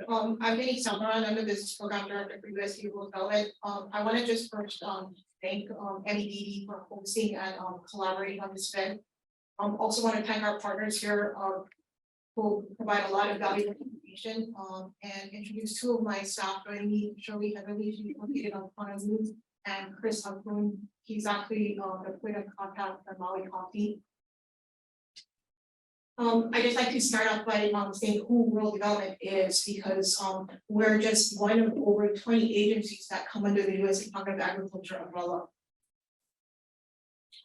I'm Vinny Salmaran, I'm the business program director for USDA Rural Development. I want to just first thank Medb for hosting and collaborating on this event. Also want to thank our partners here who provide a lot of valuable information and introduce two of my staff joining me, Shirley Heatherly, she's located on Honolulu, and Chris Humphrey, he's actually the point of contact for Maui County. I just like to start off by saying who rural development is, because we're just one of over 20 agencies that come under the U.S. Department of Agriculture umbrella.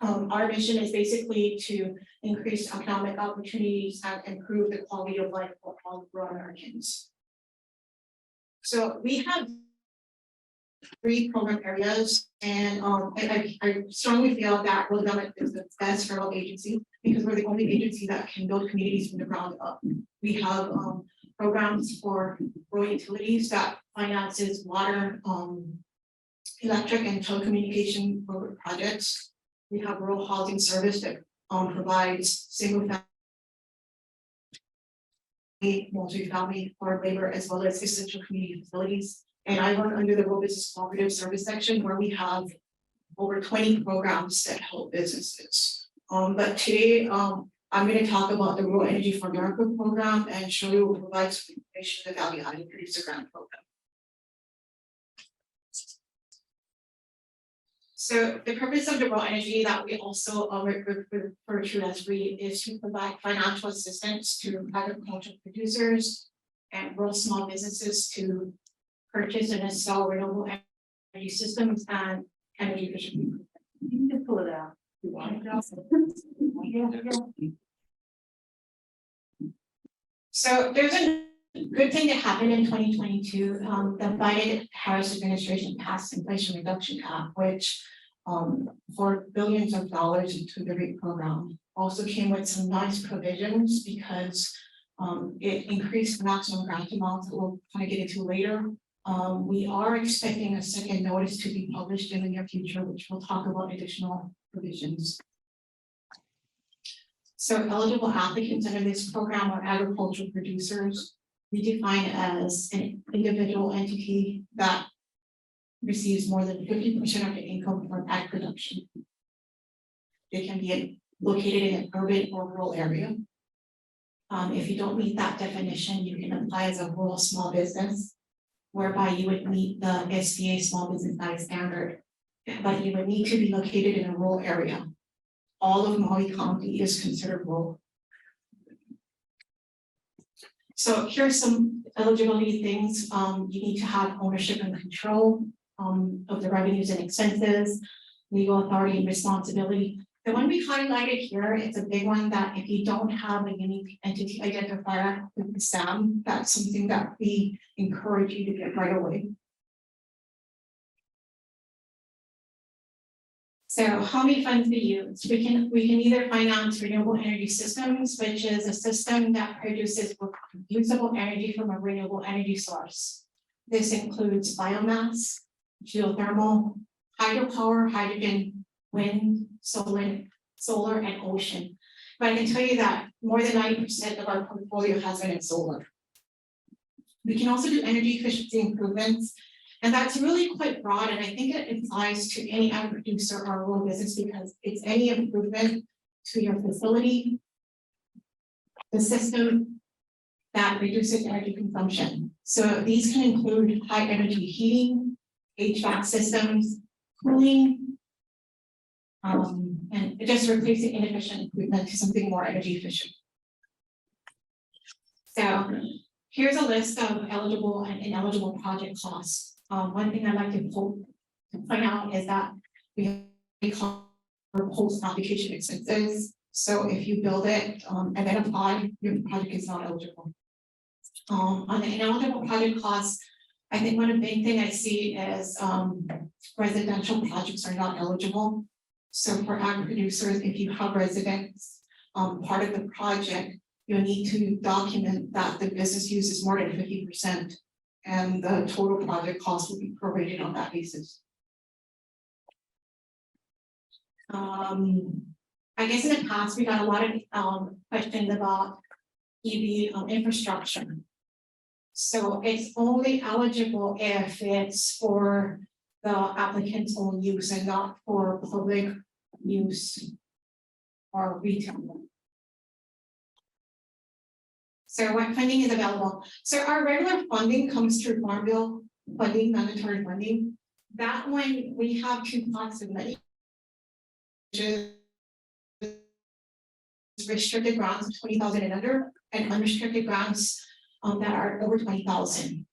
Our mission is basically to increase economic opportunities and improve the quality of life for all rural Americans. So we have 3 program areas, and I strongly feel that rural development is the best federal agency because we're the only agency that can build communities from the ground up. We have programs for rural utilities that finances water, electric and telecommunication projects. We have rural housing service that provides single family, multi-family, farm labor, as well as essential community facilities. And I work under the Rural Business Cooperative Service section, where we have over 20 programs that help businesses. But today, I'm going to talk about the Rural Energy for America program, and Shirley will provide some information on the Value Added Producer Grant program. So the purpose of the rural energy that we also refer to as READ is to provide financial assistance to agricultural producers and rural small businesses to purchase and install renewable energy systems and energy efficiency. You can pull it out. So there's a good thing that happened in 2022. The Biden-Harris administration passed Inflation Reduction Act, which for billions of dollars into the REAP program also came with some nice provisions because it increased maximum grant amounts that we'll kind of get into later. We are expecting a second notice to be published in the near future, which will talk about additional provisions. So eligible applicants under this program are agricultural producers. We define it as an individual entity that receives more than 50% of the income from ag production. They can be located in an urban or rural area. If you don't meet that definition, you can apply as a rural small business, whereby you would meet the USDA small business size standard, but you would need to be located in a rural area. All of Maui County is considered rural. So here's some eligibility things. You need to have ownership and control of the revenues and expenses, legal authority and responsibility. The one we highlighted here, it's a big one that if you don't have a unique entity identifier with the SAM, that's something that we encourage you to get right away. So how many funds we use? We can either finance renewable energy systems, which is a system that produces usable energy from a renewable energy source. This includes biomass, geothermal, hydropower, hydrogen, wind, solar, and ocean. But I can tell you that more than 90% of our portfolio has been in solar. We can also do energy efficiency improvements, and that's really quite broad, and I think it applies to any ag producer or rural business because it's any improvement to your facility, the system that reduces energy consumption. So these can include high energy heating, HVAC systems, cooling, and just replacing inefficient equipment to something more energy efficient. So here's a list of eligible and ineligible project costs. One thing I'd like to point out is that we call post-application expenses. So if you build it and then apply, your project is not eligible. On the ineligible project costs, I think one of the big things I see is residential projects are not eligible. So for ag producers, if you have residents, part of the project, you'll need to document that the business uses more than 50%, and the total project cost will be prorated on that basis. I guess in the past, we got a lot of questions about EV infrastructure. So it's only eligible if it's for the applicant's own use and not for public use or retail. So what funding is available? So our regular funding comes through Farm Bill funding, mandatory funding. That one, we have two pots of money, which is restricted grants of 20,000 and under, and unrestricted grants that are over 20,000.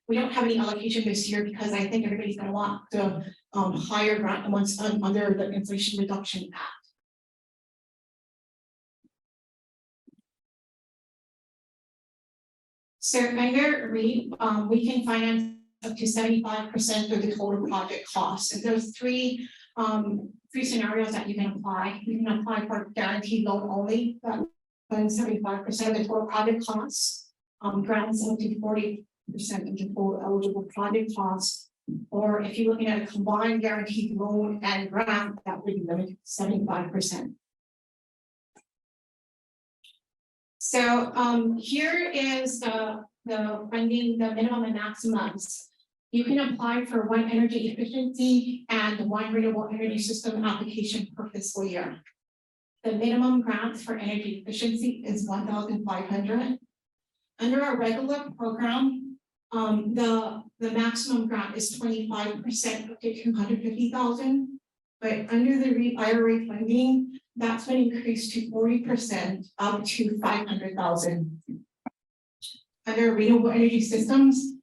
We don't have any allocation this year because I think everybody's going to want the higher grant amounts under the Inflation Reduction Act. So under REAP, we can finance up to 75% of the total project cost. And there's three scenarios that you can apply. You can apply for guaranteed loan only, that funds 75% of the total project costs. Grants up to 40% of the total eligible project costs. Or if you're looking at a combined guaranteed loan and grant, that would be limited to 75%. So here is the funding, the minimum and maximums. You can apply for one energy efficiency and one renewable energy system application per fiscal year. The minimum grants for energy efficiency is 1,500. Under our regular program, the maximum grant is 25% up to 250,000. But under the IRA funding, that's been increased to 40% up to 500,000. Under renewable energy systems,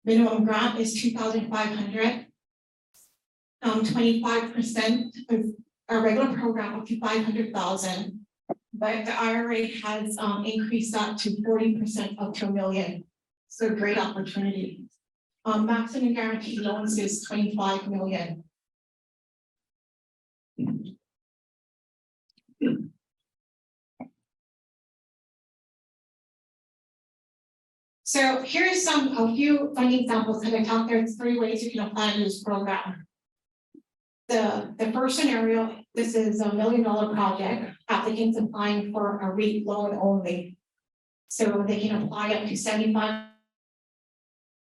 minimum grant is 2,500. 25% of our regular program up to 500,000. But the IRA has increased that to 40% up to $1 million. So great opportunity. Maximum guaranteed loans is 25 million. So here's a few funding examples that I talked. There's 3 ways you can apply to this program. The first scenario, this is $1 million project. Applicants applying for a REAP loan only. So they can apply up to 75%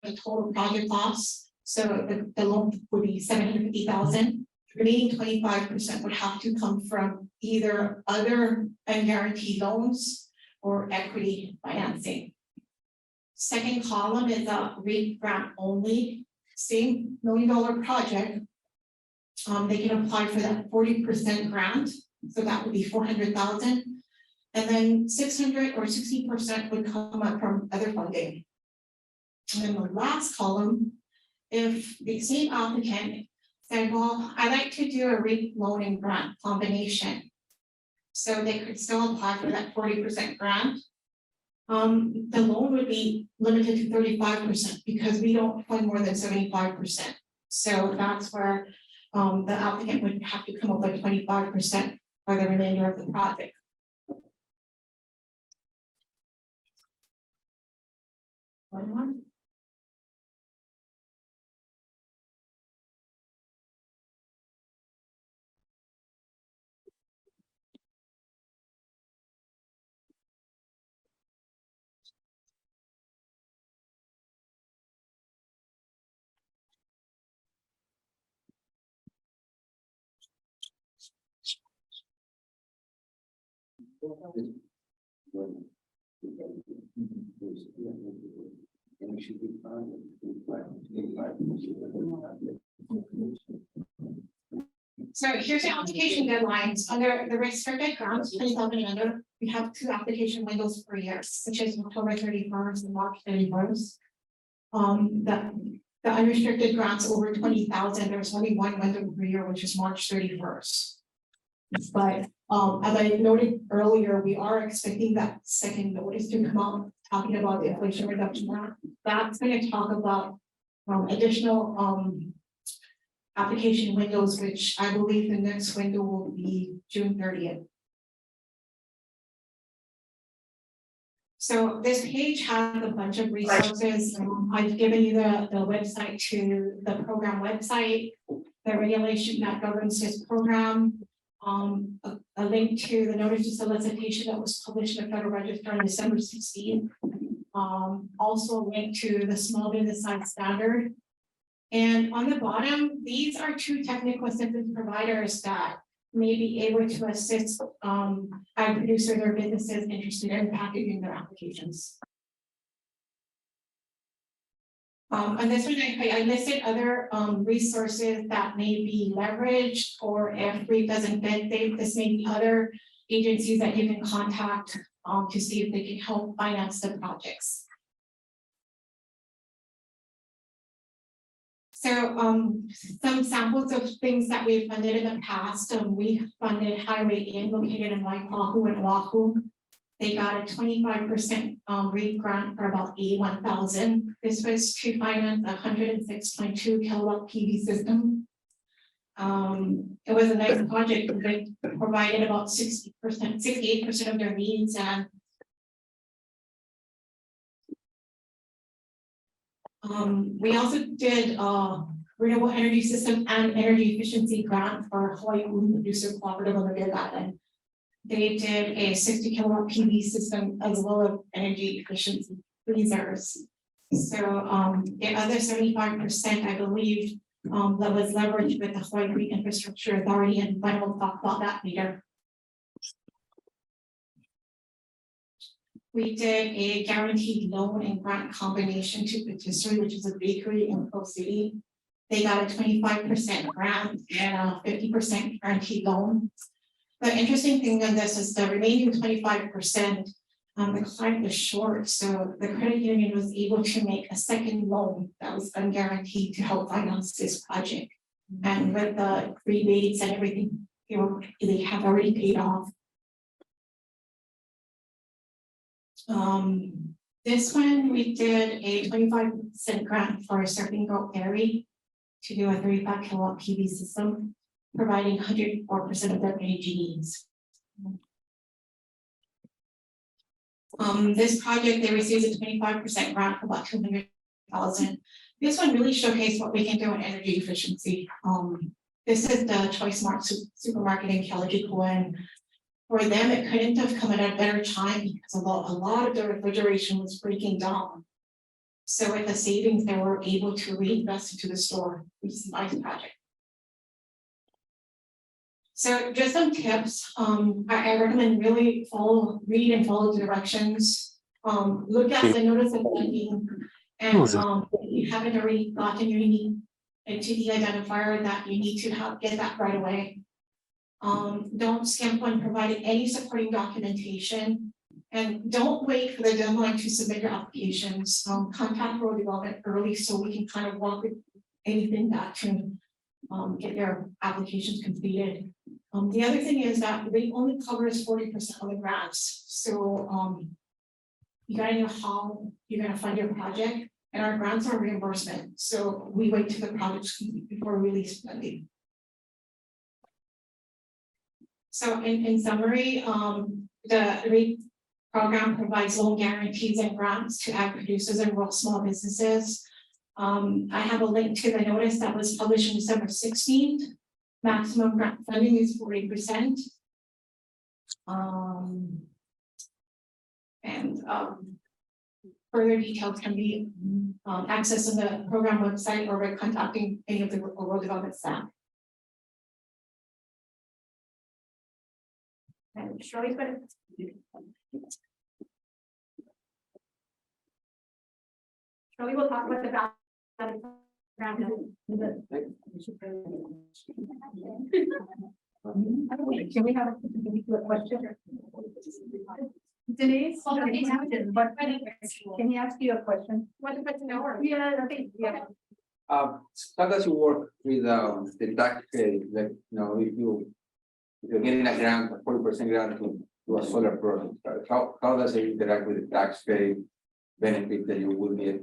the total project costs. So the loan would be 750,000. Remaining 25% would have to come from either other unguaranteed loans or equity financing. Second column is a REAP grant only, same $1 million project. They can apply for that 40% grant, so that would be 400,000, and then 600 or 60% would come up from other funding. And then the last column, if the same applicant said, well, I like to do a REAP loan and grant combination, so they could still apply for that 40% grant. The loan would be limited to 35% because we don't fund more than 75%. So that's where the applicant would have to come up with 25% for the remainder of the project. One more. So here's the application deadlines. Under the restricted grants, 20,000 and under, we have 2 application windows per year, which is October 31st and March 31st. The unrestricted grants over 20,000, there's only 1 window per year, which is March 31st. But as I noted earlier, we are expecting that second notice to come out talking about the Inflation Reduction Act. That's going to talk about additional application windows, which I believe the next window will be June 30th. So this page has a bunch of resources. I've given you the website to the program website, the regulation that governs this program, a link to the notice of solicitation that was published in the Federal Register on December 16th. also linked to the small business size standard. And on the bottom, these are two technical assistance providers that may be able to assist ag producers or businesses interested in packaging their applications. On this one, I listed other resources that may be leveraged, or if REAP doesn't fit, this may be other agencies that you can contact to see if they can help finance the projects. So some samples of things that we've funded in the past. We funded Highway Inn located in Waipahu and Oahu. They got a 25% REAP grant for about $81,000. This was to finance a 106.2 kilowatt PV system. It was a nice project. They provided about 60%, 68% of their needs, and we also did renewable energy system and energy efficiency grant for Hawaii Producer Cooperative on the Big Island. They did a 60 kilowatt PV system as well as energy efficiency reserves. So the other 75%, I believe, that was leveraged with the Hawaii Green Infrastructure Authority, and Glenn will talk about that later. We did a guaranteed loan and grant combination to Patisserie, which is a bakery in Pearl City. They got a 25% grant and a 50% guaranteed loan. The interesting thing on this is the remaining 25%, the client was short, so the credit union was able to make a second loan that was unguaranteed to help finance this project. And with the rebates and everything, they have already paid off. This one, we did a 25% grant for a Surfing Girl Airy to do a 35 kilowatt PV system, providing 104% of their energy needs. This project, they received a 25% grant for about $200,000. This one really showcased what we can do in energy efficiency. This is the Choice Mart supermarket in Kalajiku, and for them, it couldn't have come at a better time because a lot of the refrigeration was breaking down. So with the savings, they were able to reinvest into the store, which is a nice project. So just some tips. I recommend really read and follow the directions. Look at the notice of funding, and if you haven't already gotten your need into the identifier, that you need to get that right away. Don't skimp on providing any supporting documentation, and don't wait for the deadline to submit your applications. Contact rural development early so we can kind of work with anything that can get your applications completed. The other thing is that REAP only covers 40% of the grants, so you gotta know how you're gonna fund your project, and our grants are reimbursement, so we wait till the project's complete before we release funding. So in summary, the REAP program provides loan guarantees and grants to ag producers and rural small businesses. I have a link to the notice that was published on December 16th. Maximum grant funding is 40%. Further details can be accessed on the program website or by contacting any of the rural development staff. And Shirley's going to. Shirley will talk about the background. Can we have a question? Denise, can he ask you a question? What about an hour? Yeah, I think, yeah. How does you work with the tax credit? Like, if you're getting a grant, a 40% grant to a solar project, how does it interact with the tax credit benefit that you will get?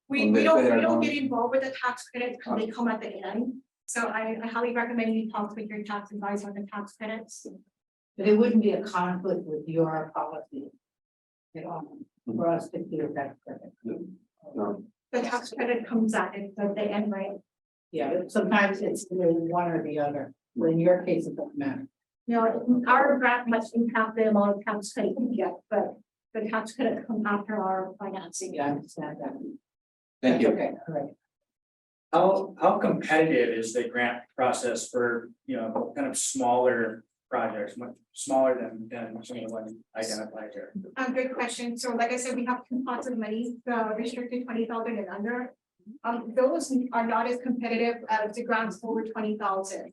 We don't get involved with the tax credits because they come at the end. So I highly recommend you talk with your tax advisor on the tax credits. But it wouldn't be a conflict with your policy at all for us to do that credit. No. The tax credit comes at the end, right? Yeah, sometimes it's one or the other. But in your case, it doesn't matter. Our grant must impact the amount of tax credit you get, but the tax credit come after our financing. Yeah, I understand that. Thank you. Okay, all right. How competitive is the grant process for, kind of smaller projects, much smaller than some of the ones identified here? Good question. So like I said, we have two pots of money, the restricted 20,000 and under. Those are not as competitive as the grants over 20,000.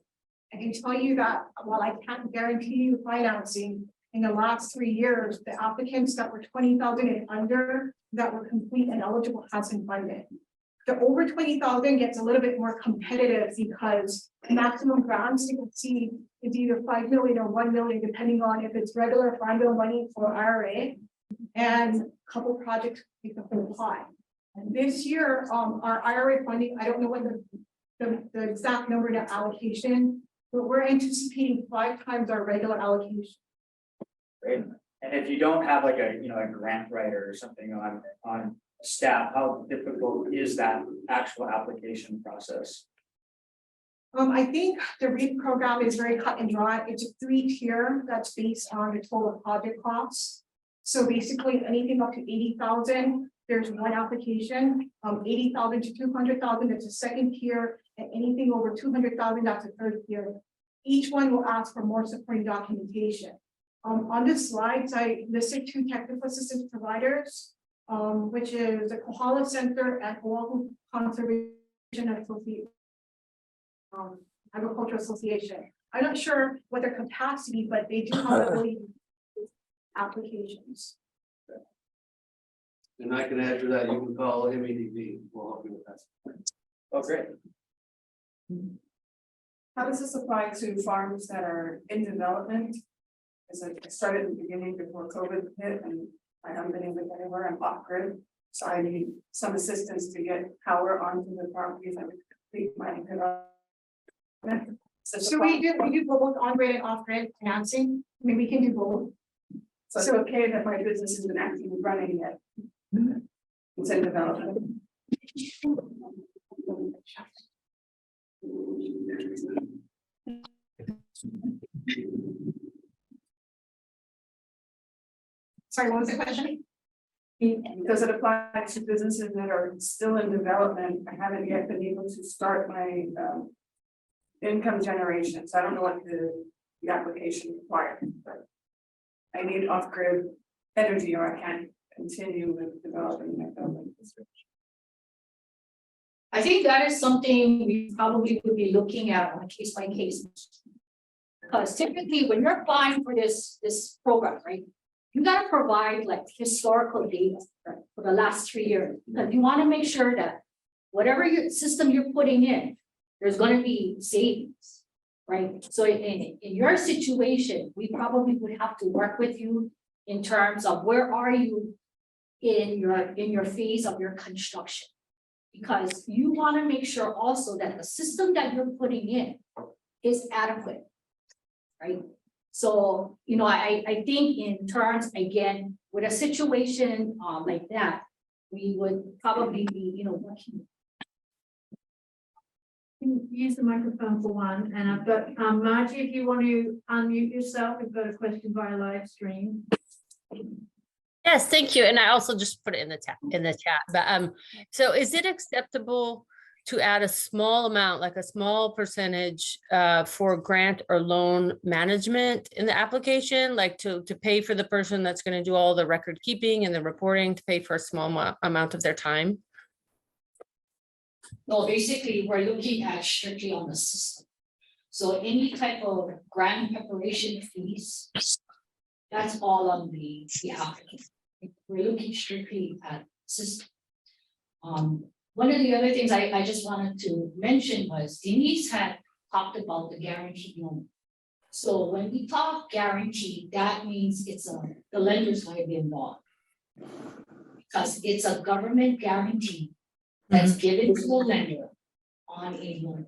I can tell you that while I can't guarantee you financing, in the last 3 years, the applicants that were 20,000 and under that were complete and eligible has been funded. The over 20,000 gets a little bit more competitive because maximum grants you can see is either 5 million or 1 million, depending on if it's regular fund money for IRA and a couple projects make the whole pie. And this year, our IRA funding, I don't know what the exact number to allocation, but we're anticipating 5 times our regular allocation. Great. And if you don't have like a grant writer or something on staff, how difficult is that actual application process? I think the REAP program is very cut and dry. It's a 3-tier that's based on the total project costs. So basically anything up to 80,000, there's one application, 80,000 to 200,000, that's a second tier, and anything over 200,000, that's a third tier. Each one will ask for more supporting documentation. On this slides, I listed 2 technical assistance providers, which is the Kohala Center and Oahu Conservation Association, Agricultural Association. I'm not sure what their capacity, but they do have really applications. And I can add to that, you can call MEDB, we'll help you with that. Oh, great. How does this apply to farms that are in development? As I started in the beginning before COVID hit and I haven't been able to get anywhere, I'm off grid. So I need some assistance to get power onto the properties that would complete my development. So we do both on grid and off grid financing. I mean, we can do both. So it's okay that my business isn't actually running yet. It's in development. Sorry, what was the question? Does it apply to businesses that are still in development? I haven't yet been able to start my income generation, so I don't know what the application requires, but I need off-grid energy or I can't continue with developing my building. I think that is something we probably would be looking at on a case by case. Because typically when you're applying for this program, right? You gotta provide like historical data for the last 3 years, because you want to make sure that whatever your system you're putting in, there's gonna be savings, right? So in your situation, we probably would have to work with you in terms of where are you in your phase of your construction. Because you want to make sure also that the system that you're putting in is adequate, right? So, I think in terms, again, with a situation like that, we would probably be, working. Use the microphone for one, and I've got Margie, if you want to unmute yourself, we've got a question via live stream. Yes, thank you. And I also just put it in the chat. But so is it acceptable to add a small amount, like a small percentage for grant or loan management in the application, like to pay for the person that's going to do all the record keeping and the reporting, to pay for a small amount of their time? No, basically, we're looking at strictly on the system. So any type of grant preparation fees, that's all on the applicant. We're looking strictly at system. One of the other things I just wanted to mention was Denise had talked about the guaranteed loan. So when we talk guaranteed, that means the lender's going to be involved. Because it's a government guarantee that's given to the lender on a loan.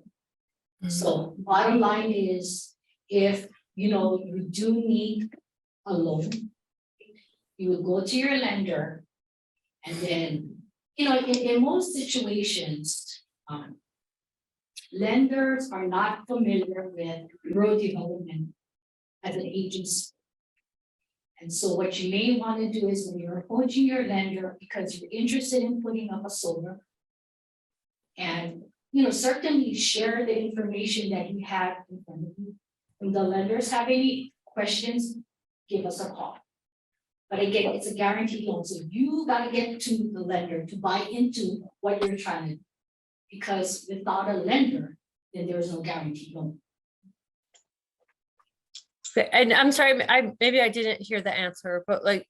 So bottom line is, if you do need a loan, you would go to your lender, and then in most situations, lenders are not familiar with rural development as an agency. And so what you may want to do is when you're approaching your lender, because you're interested in putting up a solar. And, certainly share the information that you have in front of you. If the lenders have any questions, give us a call. But again, it's a guaranteed loan, so you gotta get to the lender to buy into what you're trying to do. Because without a lender, then there's no guaranteed loan. Okay, and I'm sorry, maybe I didn't hear the answer, but like,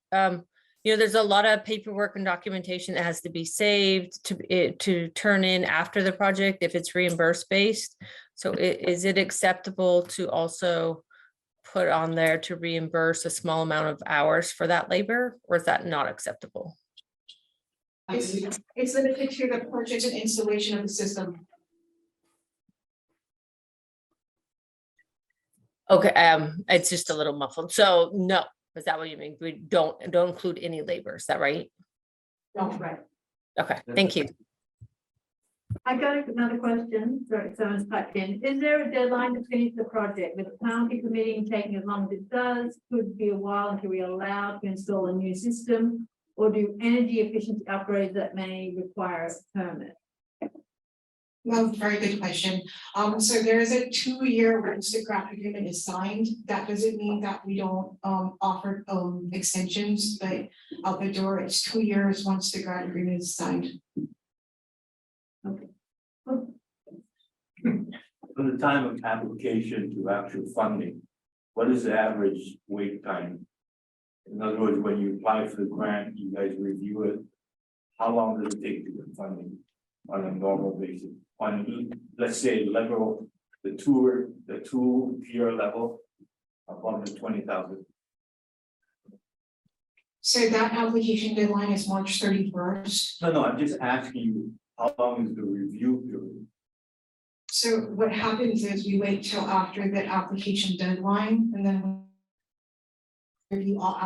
there's a lot of paperwork and documentation that has to be saved to turn in after the project if it's reimbursed based. So is it acceptable to also put on there to reimburse a small amount of hours for that labor, or is that not acceptable? It's limited to the purchase and installation of the system. Okay, it's just a little muffled. So no, is that what you mean? We don't include any labor, is that right? No, right. Okay, thank you. I got another question, sorry, someone's typed in. Is there a deadline to finish the project with the county permitting taking as long as it does? Could be a while until we are allowed to install a new system, or do energy efficiency upgrades that may require a permit? Well, very good question. So there is a 2-year once the grant agreement is signed. That doesn't mean that we don't offer extensions, but out the door, it's 2 years once the grant agreement is signed. From the time of application to actual funding, what is the average wait time? In other words, when you apply for the grant, you guys review it. How long does it take to get funding on a normal basis? On, let's say, level, the 2-tier level, above the 20,000. So that application deadline is March 31st. No, I'm just asking you, how long is the review period? So what happens is we wait till after the application deadline and then we review all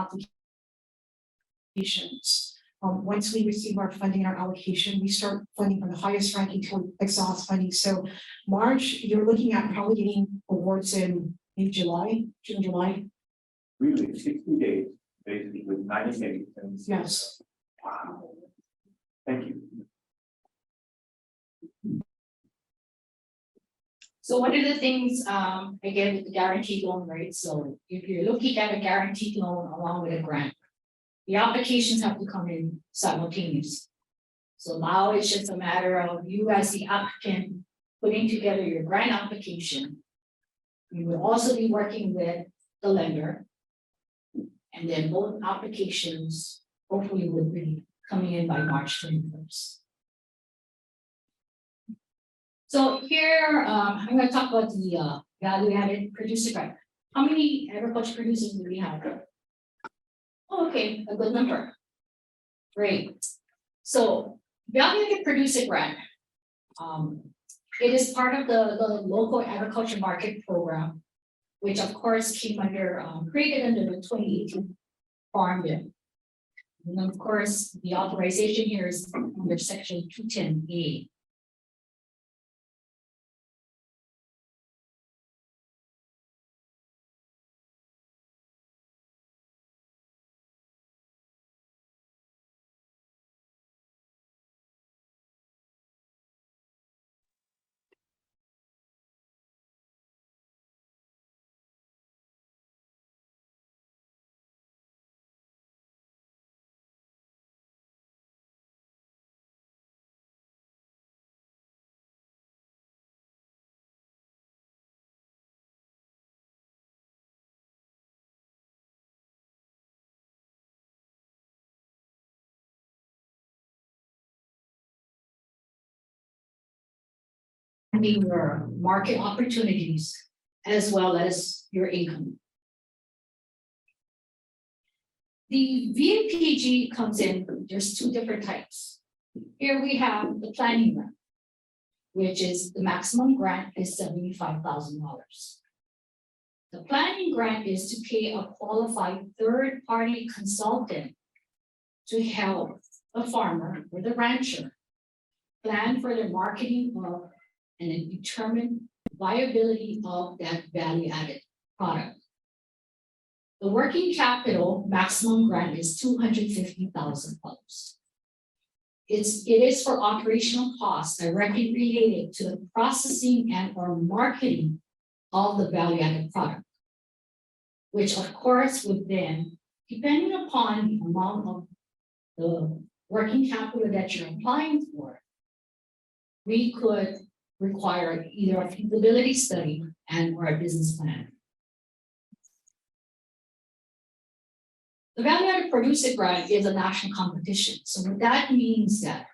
applications. Once we receive our funding and our allocation, we start funding from the highest ranking to exhaust funding. So March, you're looking at probably getting awards in July, June, July. Really, 60 days, basically with 90 days. And Yes. wow. Thank you. So one of the things, again, with the guaranteed loan rate, so if you're looking at a guaranteed loan along with a grant, the applications have to come in simultaneously. So now it's just a matter of you as the applicant putting together your grant application. You will also be working with the lender. And then both applications hopefully will be coming in by March 21st. So here, I'm going to talk about the value-added producer grant. How many agriculture producers do we have? Oh, okay, a good number. Great. So value-added producer grant. It is part of the local agriculture market program, which of course came under, created under the 2018 Farm Bill. And of course, the authorization here is under section 210A. Your market opportunities as well as your income. The VAPG comes in, there's 2 different types. Here we have the planning grant, which is the maximum grant is $75,000. The planning grant is to pay a qualified third-party consultant to help the farmer or the rancher plan for the marketing of and then determine viability of that value-added product. The working capital maximum grant is $250,000. It is for operational costs directly related to the processing and or marketing of the value-added product, which of course would then, depending upon the amount of the working capital that you're applying for, we could require either a feasibility study and or a business plan. The value-added producer grant is a national competition. So what that means that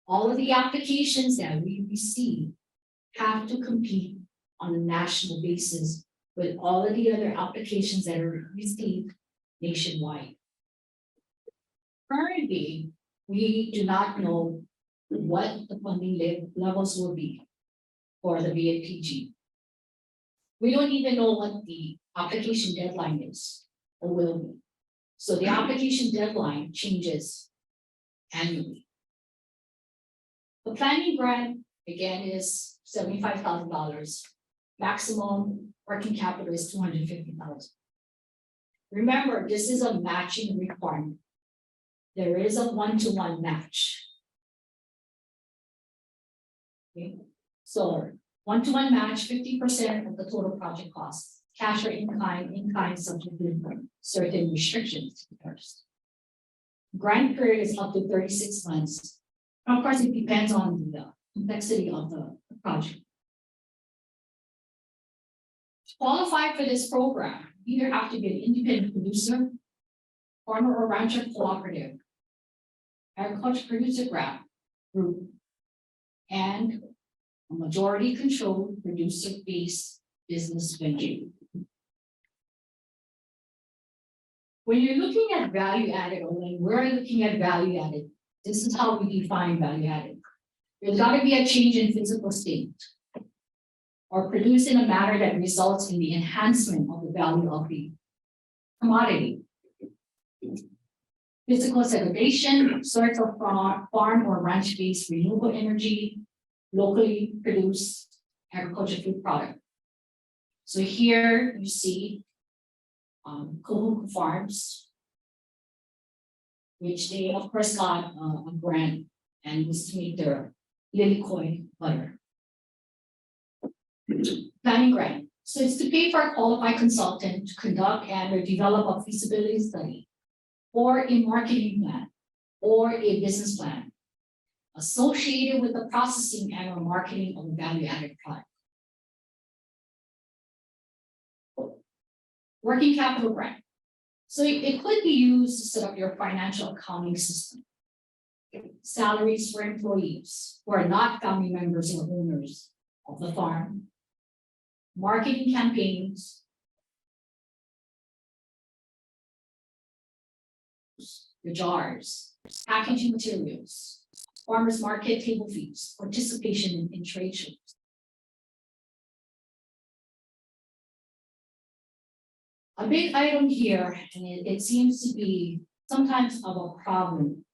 all of the applications that we receive have to compete on a national basis with all of the other applications that are received nationwide. Currently, we do not know what the funding levels will be for the VAPG. We don't even know what the application deadline is or will be. So the application deadline changes annually. The planning grant, again, is $75,000. Maximum working capital is $250,000. Remember, this is a matching requirement. There is a one-to-one match. Okay. So one-to-one match, 50% of the total project cost. Cash or in-kind subject to certain restrictions first. Grant period is up to 36 months. Of course, it depends on the complexity of the project. To qualify for this program, you either have to be an independent producer, farmer or rancher cooperative, agriculture producer grant group, and a majority controlled producer-based business venture. When you're looking at value added, or when we're looking at value added, this is how we define value added. There's got to be a change in physical state or produced in a manner that results in the enhancement of the value of the commodity. Physical segregation, source of farm or ranch-based renewable energy, locally produced agricultural food product. So here you see Kahuku Farms, which they of course got a grant and was to make their lilikoi butter. Planning grant. So it's to pay for a qualified consultant to conduct and or develop a feasibility study or a marketing plan or a business plan associated with the processing and or marketing of a value-added product. Working capital grant. So it could be used to set up your financial accounting system. Salaries for employees who are not family members or owners of the farm. Marketing campaigns. The jars, packaging materials, farmers market table fees, participation in trade shows. A big item here, and it seems to be sometimes of a problem,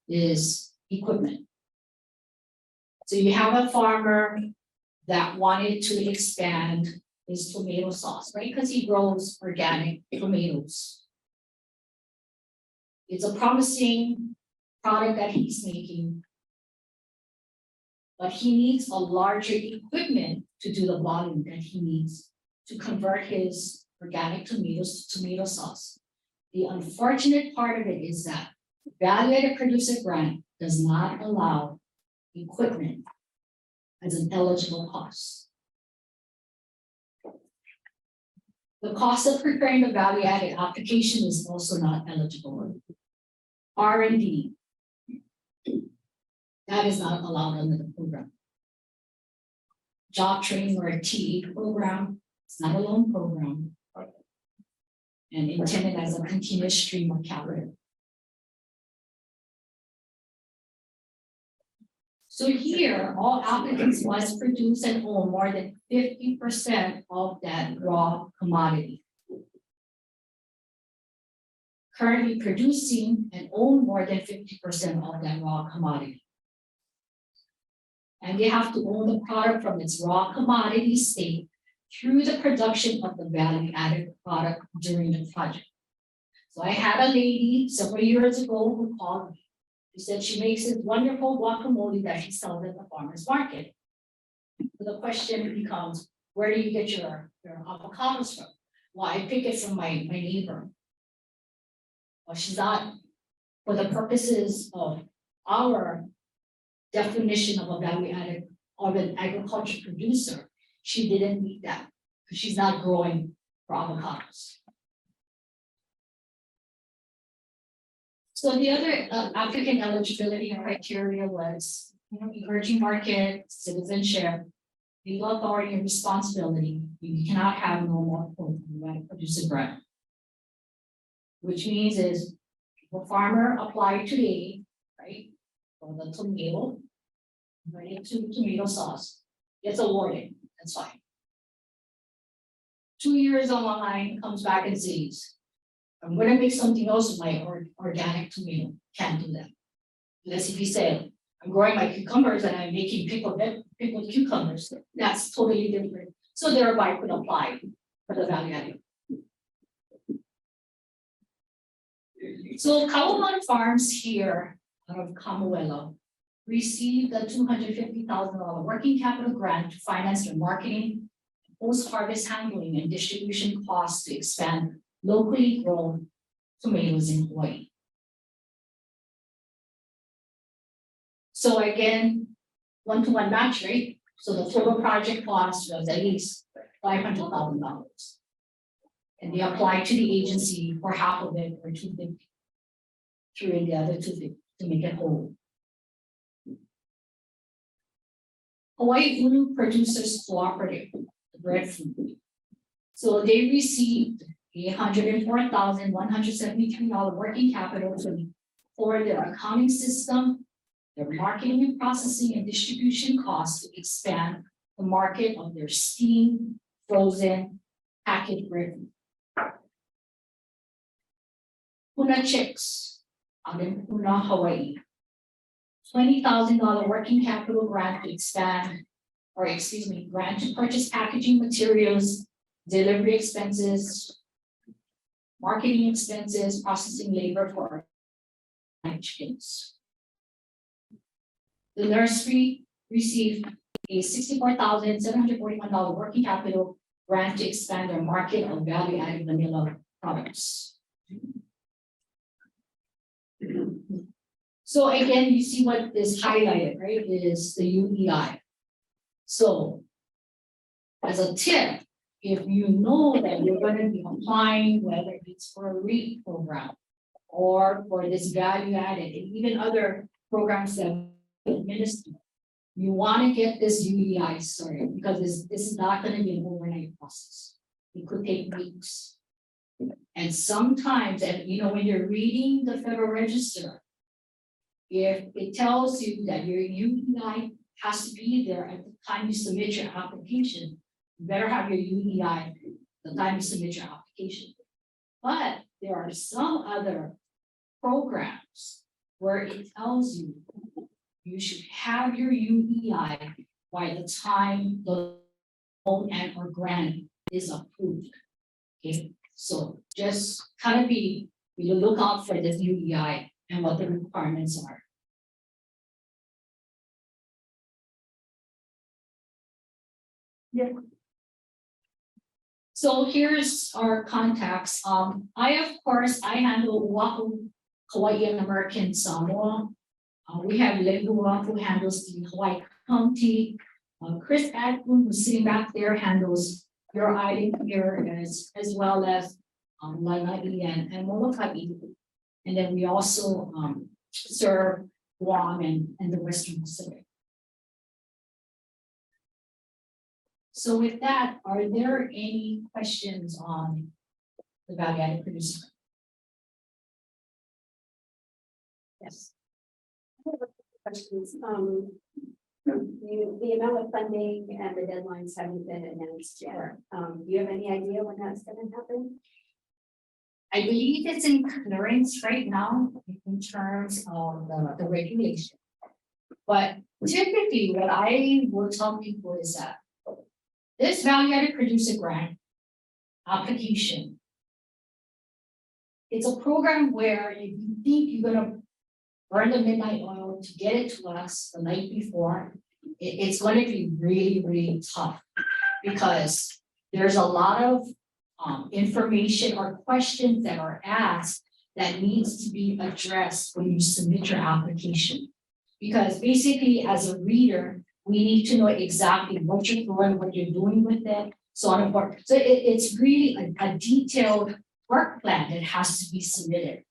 is equipment. So you have a farmer that wanted to expand his tomato sauce, right? Because he grows organic tomatoes. It's a promising product that he's making, but he needs a larger equipment to do the volume that he needs to convert his organic tomatoes to tomato sauce. The unfortunate part of it is that value-added producer grant does not allow equipment as an eligible cost. The cost of preparing the value-added application is also not eligible. R&D, that is not allowed under the program. Job training or a TA program, it's not a loan program. And intended as a continuous stream of capital. So here, all applicants must produce and own more than 50% of that raw commodity. Currently producing and own more than 50% of that raw commodity. And they have to own the product from its raw commodity state through the production of the value-added product during the project. So I had a lady several years ago who called me. She said she makes this wonderful guacamole that she sells at the farmer's market. So the question becomes, where do you get your avocados from? Well, I pick it from my neighbor. Well, she's not, for the purposes of our definition of a value added of an agriculture producer, she didn't meet that because she's not growing for avocados. So the other applicant eligibility criteria was, emerging market, citizenship, legal authority and responsibility. You cannot have no more than producer grant. Which means is, if a farmer applied today, right, for the tomato, ready to tomato sauce, gets awarded, that's fine. 2 years on the line, comes back and says, I'm gonna make something else with my organic tomato, can't do that. Unless if you say, I'm growing my cucumbers and I'm making pickled cucumbers, that's totally different. So thereby could apply for the value added. So Kawamata Farms here out of Kamuela received a $250,000 working capital grant to finance their marketing, post-harvest handling and distribution costs to expand locally grown tomatoes in Hawaii. So again, 1-to-1 match rate. So the total project cost was at least $500,000. And they applied to the agency for half of it, or $250,000, through the other $250,000 to make it whole. Hawaii Ulu Producers Cooperative, the breadfruit. So they received a $104,173 working capital for their accounting system, their marketing and processing and distribution costs to expand the market of their steamed, frozen, packaged breadfruit. Puna Chicks out in Puna, Hawaii. $20,000 working capital grant to expand, or excuse me, grant to purchase packaging materials, delivery expenses, marketing expenses, processing labor for chickens. The nursery received a $64,741 working capital grant to expand their market of value-added vanilla products. So again, you see what is highlighted, right? It is the UEI. So as a tip, if you know that you're going to be applying, whether it's for a REAP program or for this value added, and even other programs that administer, you want to get this UEI started because this is not going to be an overnight process. It could take weeks. And sometimes, and when you're reading the Federal Register, if it tells you that your UEI has to be there at the time you submit your application, you better have your UEI the time you submit your application. But there are some other programs where it tells you you should have your UEI by the time the loan and or grant is approved. Okay, so just kind of look out for this UEI and what the requirements are. Yeah. So here's our contacts. I handle Oahu, Hawaiian American Samoa. We have Lehua who handles the Hawaii County. Chris Adkun, who's sitting back there, handles your island here as well as Lanai and Molokai. And then we also serve Guam and the Western Pacific. So with that, are there any questions on the value-added producer? Yes. Questions. The amount of funding and the deadlines haven't been announced yet. Do you have any idea when that's going to happen? I believe it's in clearance right now in terms of the regulation. But typically what I will tell people is that this value-added producer grant application it's a program where if you think you're gonna burn the midnight oil to get it to us the night before, it's gonna be really, really tough. Because there's a lot of information or questions that are asked that needs to be addressed when you submit your application. Because basically, as a reader, we need to know exactly what you're doing, what you're doing with it, so on and forth. So it's really a detailed work plan that has to be submitted.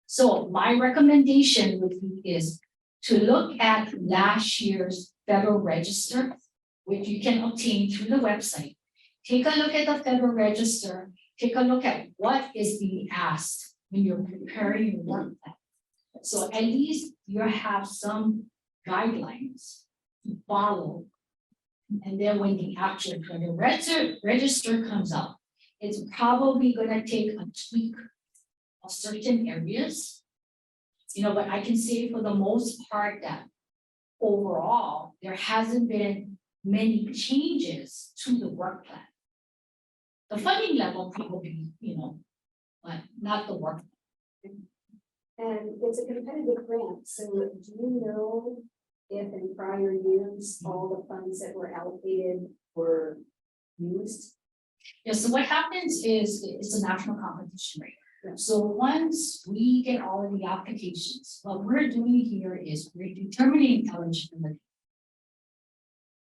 So my recommendation would be is to look at last year's Federal Register, which you can obtain through the website. Take a look at the Federal Register, take a look at what is being asked when you're preparing your work plan. So at least you have some guidelines to follow. And then when the actual Federal Register comes out, it's probably gonna take a tweak of certain areas. But I can say for the most part that overall, there hasn't been many changes to the work plan. The funding level probably, but not the work. And it's a competitive grant, so do you know if in prior years, all the funds that were allocated were used? Yeah, so what happens is it's a national competition rate. So once we get all of the applications, what we're doing here is we're determining eligibility.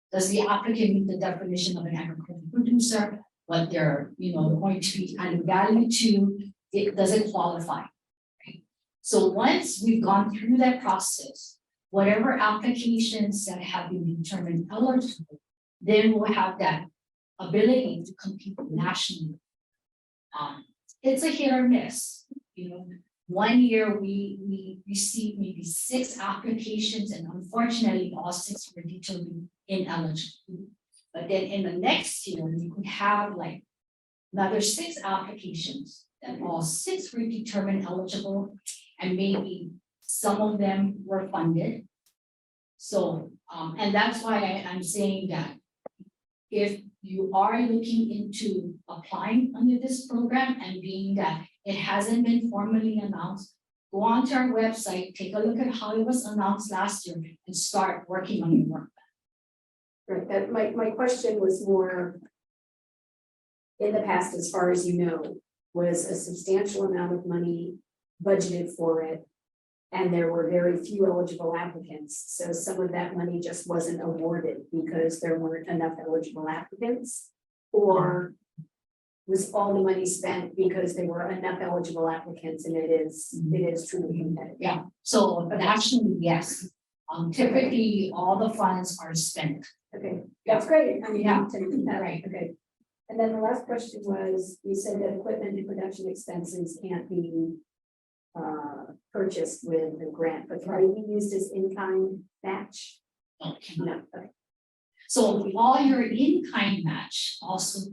Does the applicant meet the definition of an agricultural producer? What they're, going to be adding value to, does it qualify? Right? So once we've gone through that process, whatever applications that have been determined eligible, then we'll have that ability to compete nationally. It's a hit or miss. 1 year we received maybe 6 applications, and unfortunately, all 6 were determined ineligible. But then in the next year, you could have like another 6 applications, and all 6 were determined eligible, and maybe some of them were funded. So, and that's why I'm saying that if you are looking into applying under this program, and being that it hasn't been formally announced, go onto our website, take a look at how it was announced last year, and start working on your work. Right, that my question was more, in the past, as far as you know, was a substantial amount of money budgeted for it, and there were very few eligible applicants. So some of that money just wasn't awarded because there weren't enough eligible applicants, or was all the money spent because there were enough eligible applicants, and it is truly competitive. Yeah, so but actually, yes. Typically, all the funds are spent. Okay, that's great. I mean, Yeah. Right, okay. And then the last question was, you said that equipment and production expenses can't be purchased with the grant, but can they be used as in-kind match? No, okay. So all your in-kind match also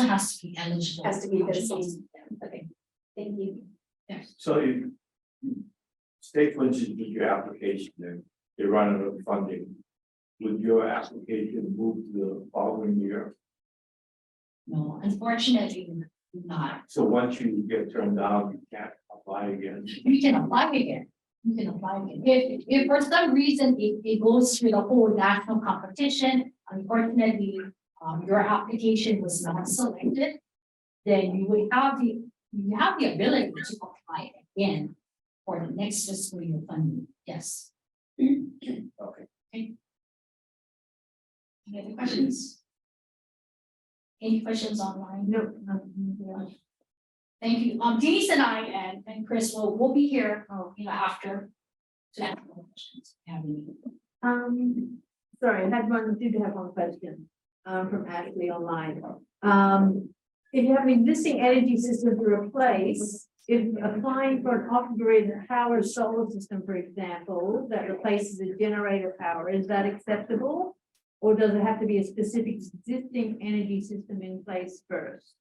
has to be eligible. Has to be the same. Okay, thank you. So if state, for instance, with your application, then they run out of funding, would your application move to the following year? No, unfortunately not. So once you get turned down, you can't apply again? You can apply again. You can apply again. If for some reason it goes through the whole national competition, unfortunately, your application was not selected, then you would have the ability to apply again for the next fiscal year funding. Yes. Okay. Any other questions? Any questions online? No. Thank you. Denise and I and Chris will be here, after to answer more questions. if you have any. Sorry, I did have one question, from Ashley online. If you have an existing energy system to replace, if applying for an off-grid power solar system, for example, that replaces a generator power, is that acceptable? Or does it have to be a specific existing energy system in place first?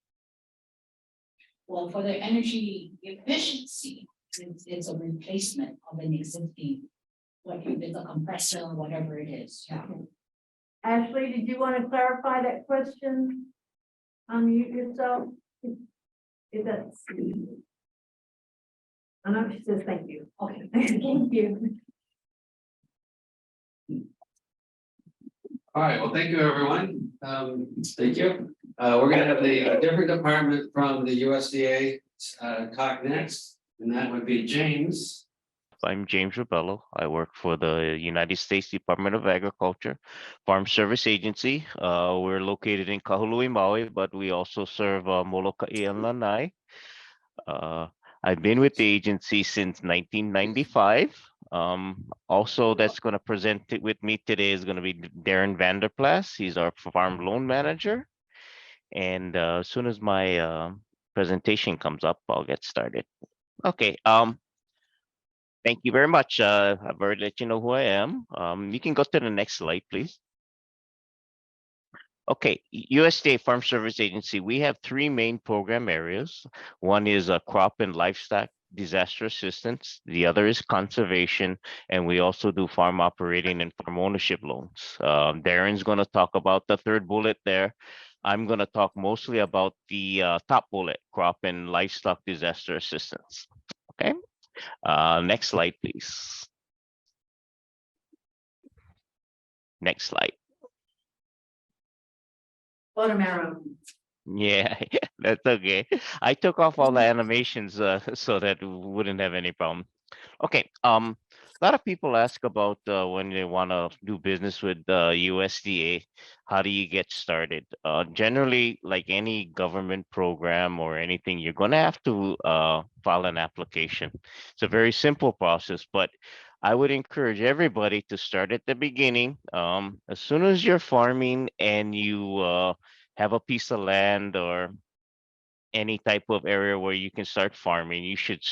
Well, for the energy efficiency, it's a replacement of an existing, like if it's a compressor or whatever it is, yeah. Ashley, did you want to clarify that question? Unmute yourself. If that's. I know she says thank you. Okay. Thank you. All right, well, thank you, everyone. Thank you. We're gonna have the different department from the USDA talk next, and that would be James. I'm James Rebello. I work for the United States Department of Agriculture Farm Service Agency. We're located in Kahului, Maui, but we also serve Molokai and Lanai. I've been with the agency since 1995. Also, that's going to present it with me today is going to be Darren Vanderplas. He's our farm loan manager. And as soon as my presentation comes up, I'll get started. Okay. Thank you very much. I've already let you know who I am. You can go to the next slide, please. Okay, USDA Farm Service Agency, we have three main program areas. One is crop and livestock disaster assistance. The other is conservation, and we also do farm operating and farm ownership loans. Darren's going to talk about the third bullet there. I'm going to talk mostly about the top bullet, crop and livestock disaster assistance. Okay. Next slide, please. Next slide. Bottom arrow. Yeah, that's okay. I took off all the animations so that we wouldn't have any problem. Okay. A lot of people ask about when they want to do business with USDA, how do you get started? Generally, like any government program or anything, you're going to have to file an application. It's a very simple process, but I would encourage everybody to start at the beginning. As soon as you're farming and you have a piece of land or any type of area where you can start farming, you should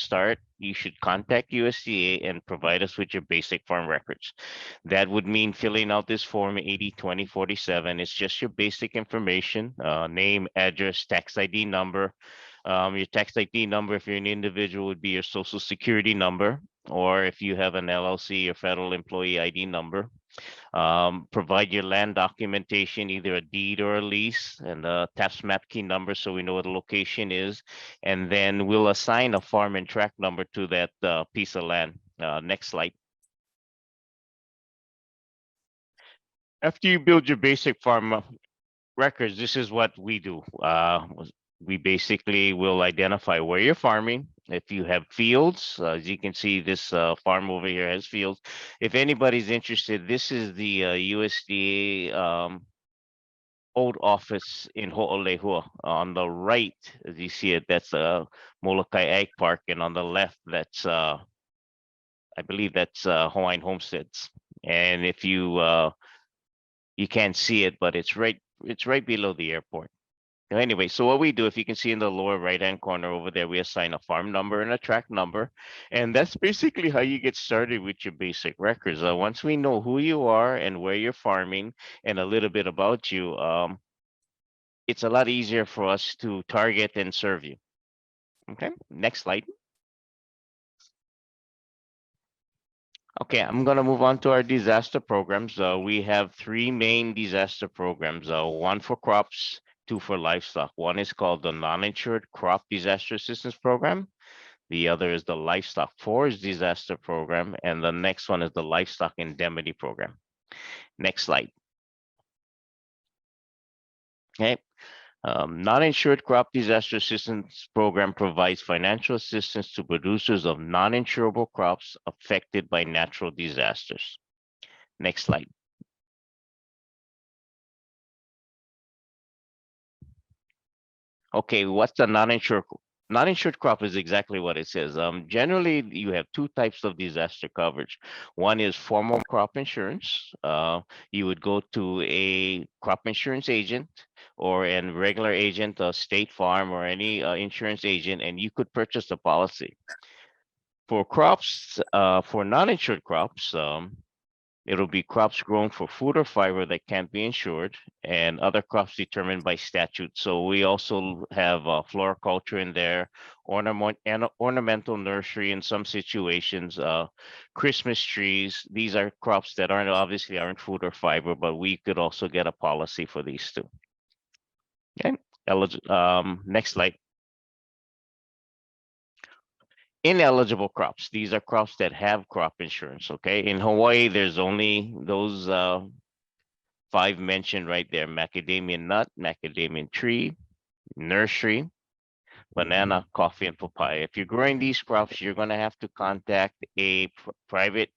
contact USDA and provide us with your basic farm records. That would mean filling out this form 80-20-47. It's just your basic information, name, address, tax ID number. Your tax ID number, if you're an individual, would be your social security number, or if you have an LLC or federal employee ID number. Provide your land documentation, either a deed or a lease, and a tax map key number so we know what the location is. And then we'll assign a farm and tract number to that piece of land. Next slide. After you build your basic farm records, this is what we do. We basically will identify where you're farming. If you have fields, as you can see, this farm over here has fields. If anybody's interested, this is the USDA old office in Ho'olehua. On the right, as you see it, that's Molokai Ag Park, and on the left, that's I believe that's Hawaiian Homesteads. And if you can't see it, but it's right below the airport. Anyway, so what we do, if you can see in the lower right-hand corner over there, we assign a farm number and a tract number. And that's basically how you get started with your basic records. Once we know who you are and where you're farming and a little bit about you, it's a lot easier for us to target and serve you. Okay, next slide. Okay, I'm going to move on to our disaster programs. We have three main disaster programs, one for crops, two for livestock. One is called the Non-Insured Crop Disaster Assistance Program. The other is the Livestock Forest Disaster Program. And the next one is the Livestock Indemnity Program. Next slide. Okay. Non-Insured Crop Disaster Assistance Program provides financial assistance to producers of non-insurable crops affected by natural disasters. Next slide. Okay, what's the non-insured? Non-insured crop is exactly what it says. Generally, you have two types of disaster coverage. One is formal crop insurance. You would go to a crop insurance agent or a regular agent, a State Farm or any insurance agent, and you could purchase a policy. For crops, for non-insured crops, it'll be crops grown for food or fiber that can't be insured, and other crops determined by statute. So we also have floriculture in there, ornamental nursery in some situations, Christmas trees. These are crops that obviously aren't food or fiber, but we could also get a policy for these too. Okay, next slide. ineligible crops. These are crops that have crop insurance, okay? In Hawaii, there's only those 5 mentioned right there: macadamia nut, macadamia tree, nursery, banana, coffee, and papaya. If you're growing these crops, you're gonna have to contact a private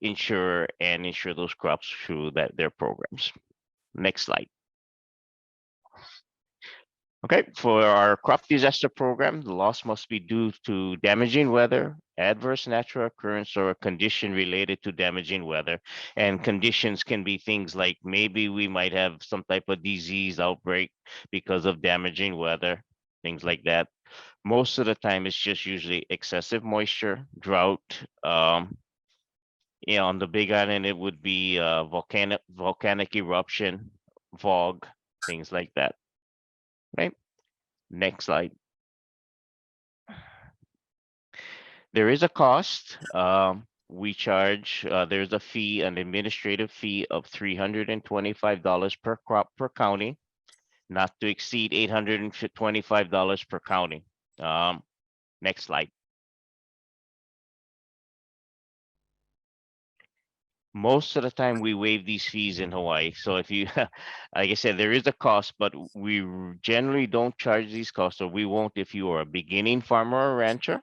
insurer and insure those crops through their programs. Next slide. Okay, for our crop disaster program, the loss must be due to damaging weather, adverse natural occurrence, or a condition related to damaging weather. And conditions can be things like maybe we might have some type of disease outbreak because of damaging weather, things like that. Most of the time, it's just usually excessive moisture, drought. On the Big Island, it would be volcanic eruption, fog, things like that. Right. Next slide. There is a cost. We charge, there's a fee, an administrative fee of $325 per crop per county, not to exceed $825 per county. Next slide. Most of the time we waive these fees in Hawaii. So if you, like I said, there is a cost, but we generally don't charge these costs, or we won't if you are a beginning farmer or rancher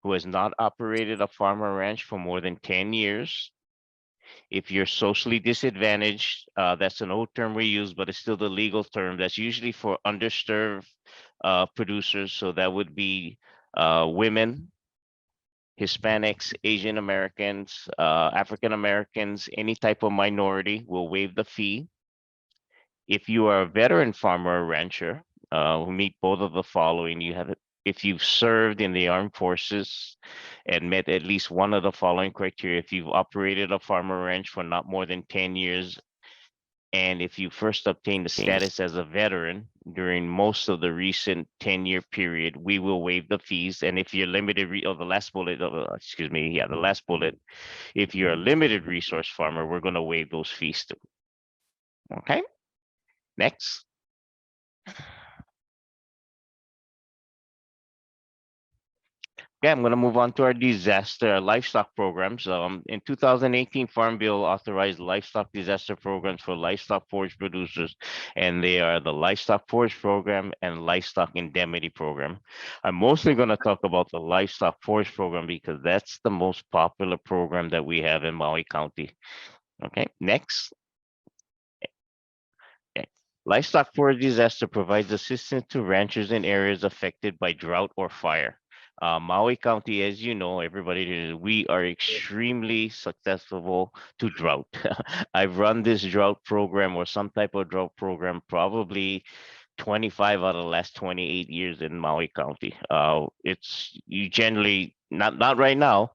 who has not operated a farm or ranch for more than 10 years. If you're socially disadvantaged, that's an old term we use, but it's still the legal term. That's usually for underserved producers. So that would be women, Hispanics, Asian Americans, African Americans, any type of minority will waive the fee. If you are a veteran farmer or rancher, who meet both of the following, if you've served in the armed forces and met at least one of the following criteria: if you've operated a farm or ranch for not more than 10 years, and if you first obtained the status as a veteran during most of the recent 10-year period, we will waive the fees. And if you're limited, the last bullet, the last bullet, if you're a limited resource farmer, we're going to waive those fees too. Okay, next. Okay, I'm going to move on to our disaster livestock programs. In 2018, Farm Bill authorized livestock disaster programs for livestock forage producers, and they are the Livestock Forage Program and Livestock Indemnity Program. I'm mostly going to talk about the Livestock Forage Program because that's the most popular program that we have in Maui County. Okay, next. Okay. Livestock forage disaster provides assistance to ranchers in areas affected by drought or fire. Maui County, as you know, everybody, we are extremely successful to drought. I've run this drought program or some type of drought program probably 25 out of the last 28 years in Maui County. It's you generally not right now.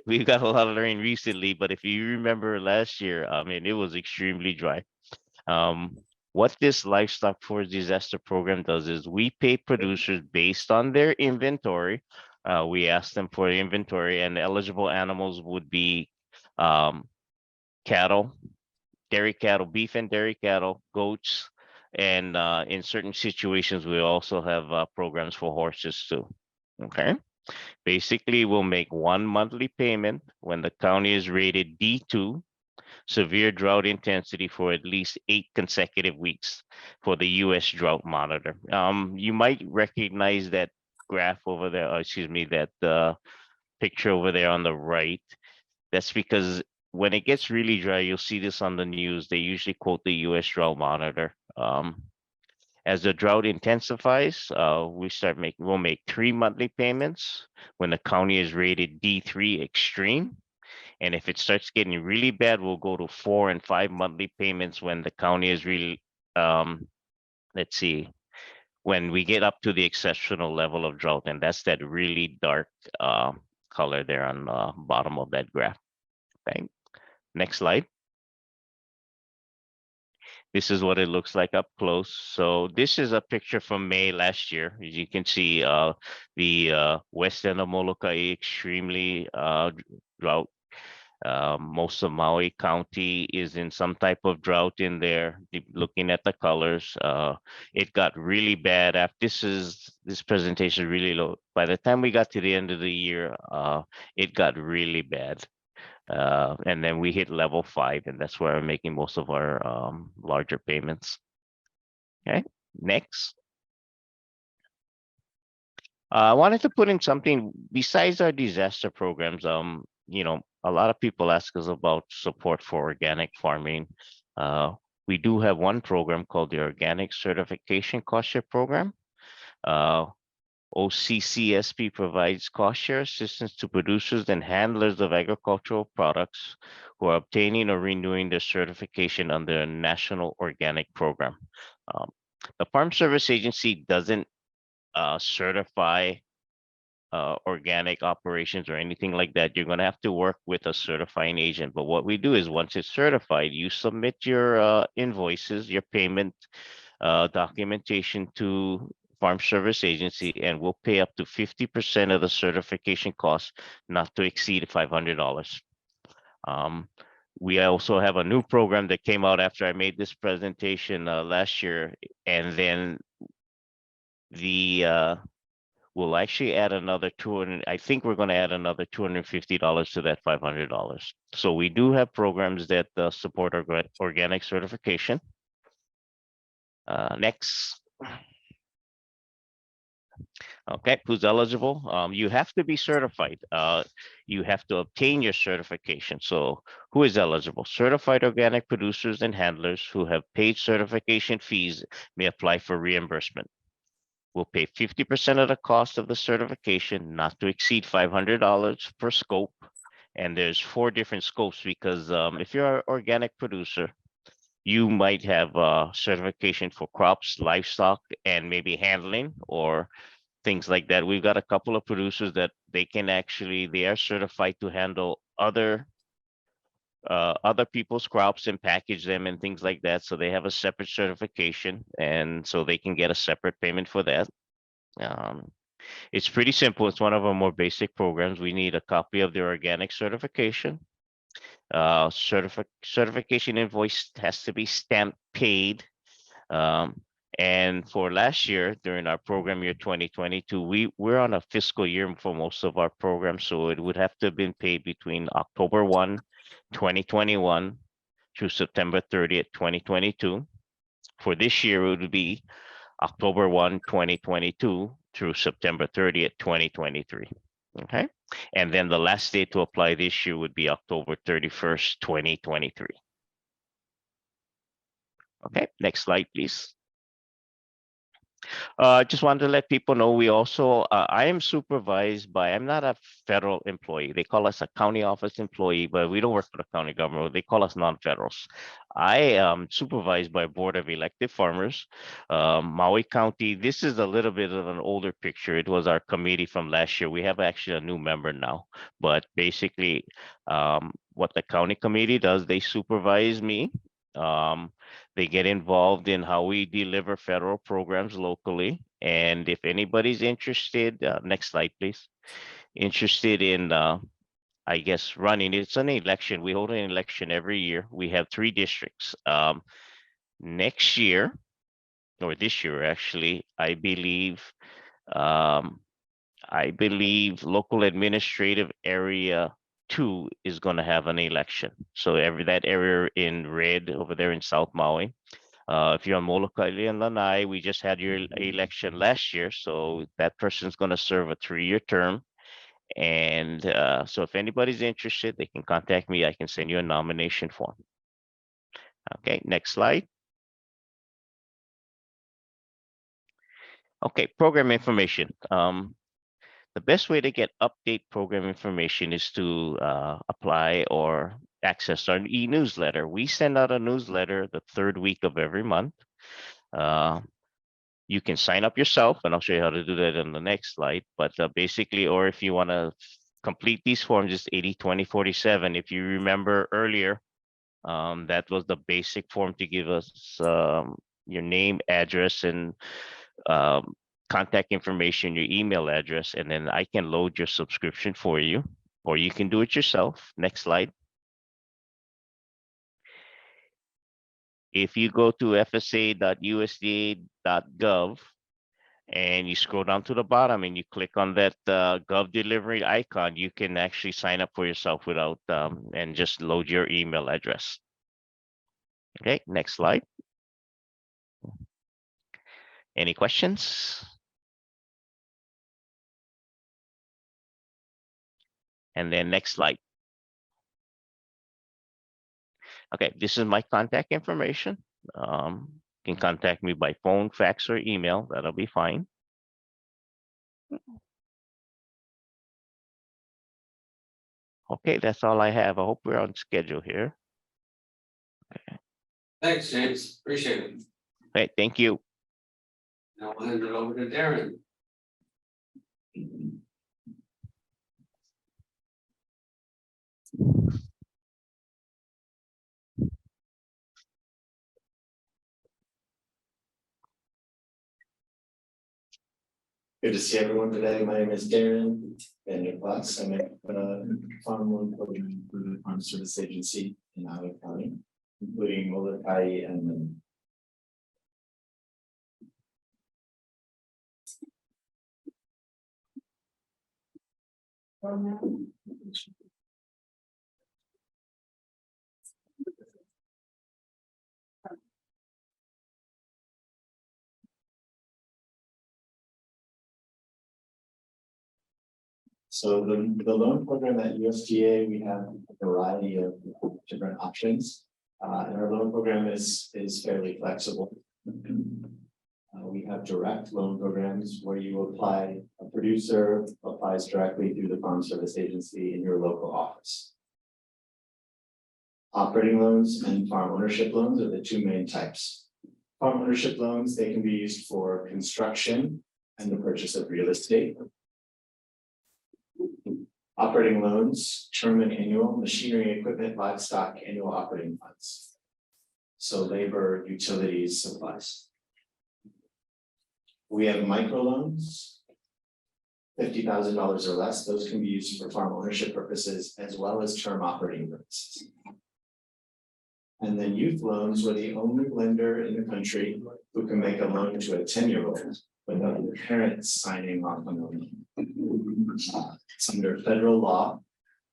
We've got a lot of rain recently, but if you remember last year, I mean, it was extremely dry. What this livestock forage disaster program does is we pay producers based on their inventory. We ask them for inventory, and eligible animals would be cattle, dairy cattle, beef and dairy cattle, goats, and in certain situations, we also have programs for horses too. Okay. Basically, we'll make one monthly payment when the county is rated D2, severe drought intensity, for at least 8 consecutive weeks for the US Drought Monitor. You might recognize that graph over there, that picture over there on the right. That's because when it gets really dry, you'll see this on the news. They usually quote the US Drought Monitor. As the drought intensifies, we'll make 3 monthly payments when the county is rated D3 extreme. And if it starts getting really bad, we'll go to 4 and 5 monthly payments when the county is really, let's see, when we get up to the exceptional level of drought. And that's that really dark color there on the bottom of that graph. Okay. Next slide. This is what it looks like up close. So this is a picture from May last year. As you can see, the west end of Molokai extremely drought. Most of Maui County is in some type of drought in there. Looking at the colors, it got really bad. This is this presentation is really low. By the time we got to the end of the year, it got really bad. And then we hit level 5, and that's where we're making most of our larger payments. Okay, next. I wanted to put in something besides our disaster programs. A lot of people ask us about support for organic farming. We do have one program called the Organic Certification Cost Share Program. OCCSP provides cost share assistance to producers and handlers of agricultural products who are obtaining or renewing their certification under a national organic program. The Farm Service Agency doesn't certify organic operations or anything like that. You're going to have to work with a certifying agent. But what we do is once it's certified, you submit your invoices, your payment documentation to Farm Service Agency, and we'll pay up to 50% of the certification cost, not to exceed $500. We also have a new program that came out after I made this presentation last year, and then we'll actually add another 200. I think we're going to add another $250 to that $500. So we do have programs that support organic certification. Next. Okay, who's eligible? You have to be certified. You have to obtain your certification. So who is eligible? Certified organic producers and handlers who have paid certification fees may apply for reimbursement. We'll pay 50% of the cost of the certification, not to exceed $500 per scope. And there's 4 different scopes because if you're an organic producer, you might have certification for crops, livestock, and maybe handling or things like that. We've got a couple of producers that they are certified to handle other people's crops and package them and things like that. So they have a separate certification, and so they can get a separate payment for that. It's pretty simple. It's one of our more basic programs. We need a copy of their organic certification. Certification invoice has to be stamped paid. And for last year, during our program year 2022, we're on a fiscal year for most of our programs, so it would have to have been paid between October 1, 2021 through September 30th, 2022. For this year, it would be October 1, 2022 through September 30th, 2023. Okay, and then the last day to apply this year would be October 31st, 2023. Okay, next slide, please. Just wanted to let people know we also, I am supervised by, I'm not a federal employee. They call us a county office employee, but we don't work for the county government. They call us non-federals. I am supervised by a board of elected farmers. Maui County, this is a little bit of an older picture. It was our committee from last year. We have actually a new member now, but basically what the county committee does, they supervise me. They get involved in how we deliver federal programs locally. And if anybody's interested, next slide, please. Interested in, I guess, running, it's an election. We hold an election every year. We have 3 districts. Next year, or this year, actually, I believe local administrative area 2 is going to have an election. So that area in red over there in South Maui. If you're on Molokai and Lanai, we just had your election last year. So that person's going to serve a 3-year term. And so if anybody's interested, they can contact me. I can send you a nomination form. Okay, next slide. Okay, program information. The best way to get update program information is to apply or access our e-newsletter. We send out a newsletter the 3rd week of every month. You can sign up yourself, and I'll show you how to do that on the next slide. But basically, or if you want to complete these forms, it's 80-20-47. If you remember earlier, that was the basic form to give us your name, address, and contact information, your email address, and then I can load your subscription for you, or you can do it yourself. Next slide. If you go to fsa.usda.gov, and you scroll down to the bottom and you click on that Gov delivery icon, you can actually sign up for yourself without and just load your email address. Okay, next slide. Any questions? And then next slide. Okay, this is my contact information. You can contact me by phone, fax, or email. That'll be fine. Okay, that's all I have. I hope we're on schedule here. Thanks, James. Appreciate it. Okay, thank you. Now we'll hand it over to Darren. Good to see everyone today. My name is Darren Vanderplatz. I'm a farm loan program for the Farm Service Agency in Maui County, including Molokai and then. So the loan program at USDA, we have a variety of different options. And our loan program is fairly flexible. We have direct loan programs where you apply, a producer applies directly through the Farm Service Agency in your local office. Operating loans and farm ownership loans are the two main types. Farm ownership loans, they can be used for construction and the purchase of real estate. Operating loans, term and annual, machinery, equipment, livestock, annual operating funds. So labor, utilities, supplies. We have microloans, $50,000 or less. Those can be used for farm ownership purposes as well as term operating purposes. And then youth loans, we're the only lender in the country who can make a loan to a 10-year-old without the parents signing off on the loan. It's under federal law,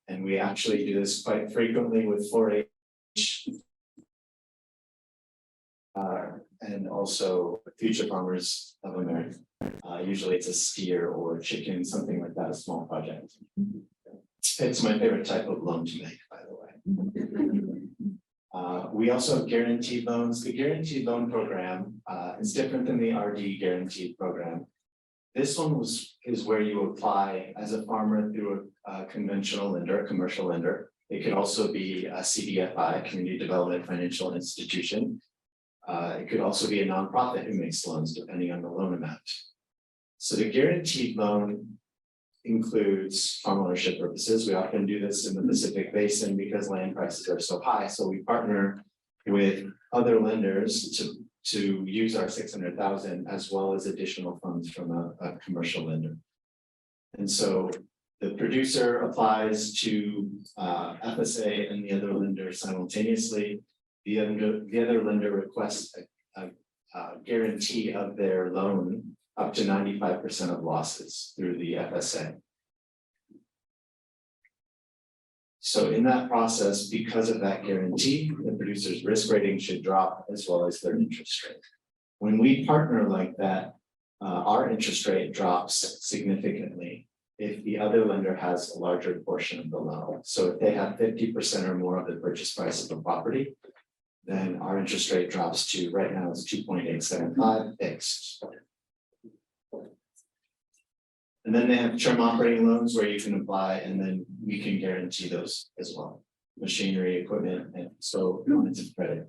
and we actually do this quite frequently with 4-H and also Future Farmers of America. Usually it's a steer or chicken, something like that, a small project. It's my favorite type of loan to make, by the way. We also have guaranteed loans. The guaranteed loan program is different than the RD guaranteed program. This one is where you apply as a farmer through a conventional lender, a commercial lender. It could also be a CDFI, Community Development Financial Institution. It could also be a nonprofit who makes loans depending on the loan amount. So the guaranteed loan includes farm ownership purposes. We often do this in the Pacific Basin because land prices are so high. So we partner with other lenders to use our 600,000 as well as additional funds from a commercial lender. And so the producer applies to FSA and the other lender simultaneously. The other lender requests a guarantee of their loan up to 95% of losses through the FSA. So in that process, because of that guarantee, the producer's risk rating should drop as well as their interest rate. When we partner like that, our interest rate drops significantly if the other lender has a larger portion of the loan. So if they have 50% or more of the purchase price of the property, then our interest rate drops to, right now it's 2.875 fixed. And then they have term operating loans where you can apply and then we can guarantee those as well. Machinery, equipment, and so lines of credit.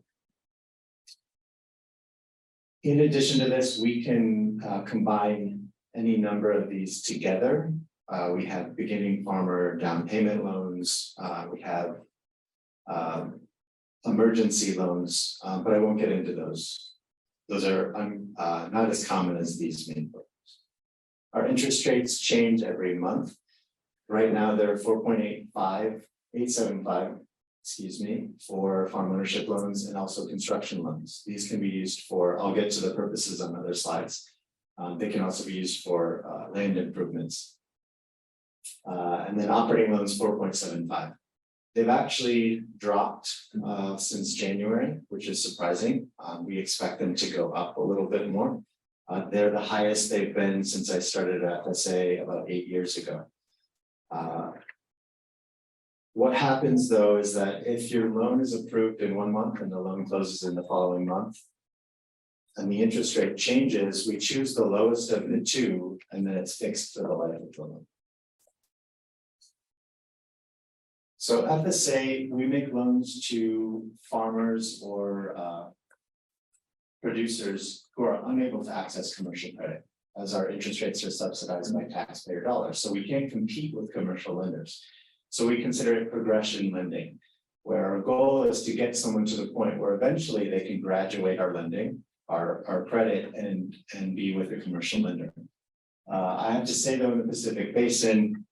In addition to this, we can combine any number of these together. We have beginning farmer down payment loans. We have emergency loans, but I won't get into those. Those are not as common as these main programs. Our interest rates change every month. Right now, they're 4.875, excuse me, for farm ownership loans and also construction loans. These can be used for, I'll get to the purposes on other slides. They can also be used for land improvements. And then operating loans 4.75. They've actually dropped since January, which is surprising. We expect them to go up a little bit more. They're the highest they've been since I started at FSA about 8 years ago. What happens though is that if your loan is approved in 1 month and the loan closes in the following month, and the interest rate changes, we choose the lowest of the two, and then it's fixed for the life of the loan. So FSA, we make loans to farmers or producers who are unable to access commercial credit, as our interest rates are subsidized by taxpayer dollars. So we can't compete with commercial lenders. So we consider it progression lending, where our goal is to get someone to the point where eventually they can graduate our lending, our credit, and be with a commercial lender. I have to say though, in the Pacific Basin,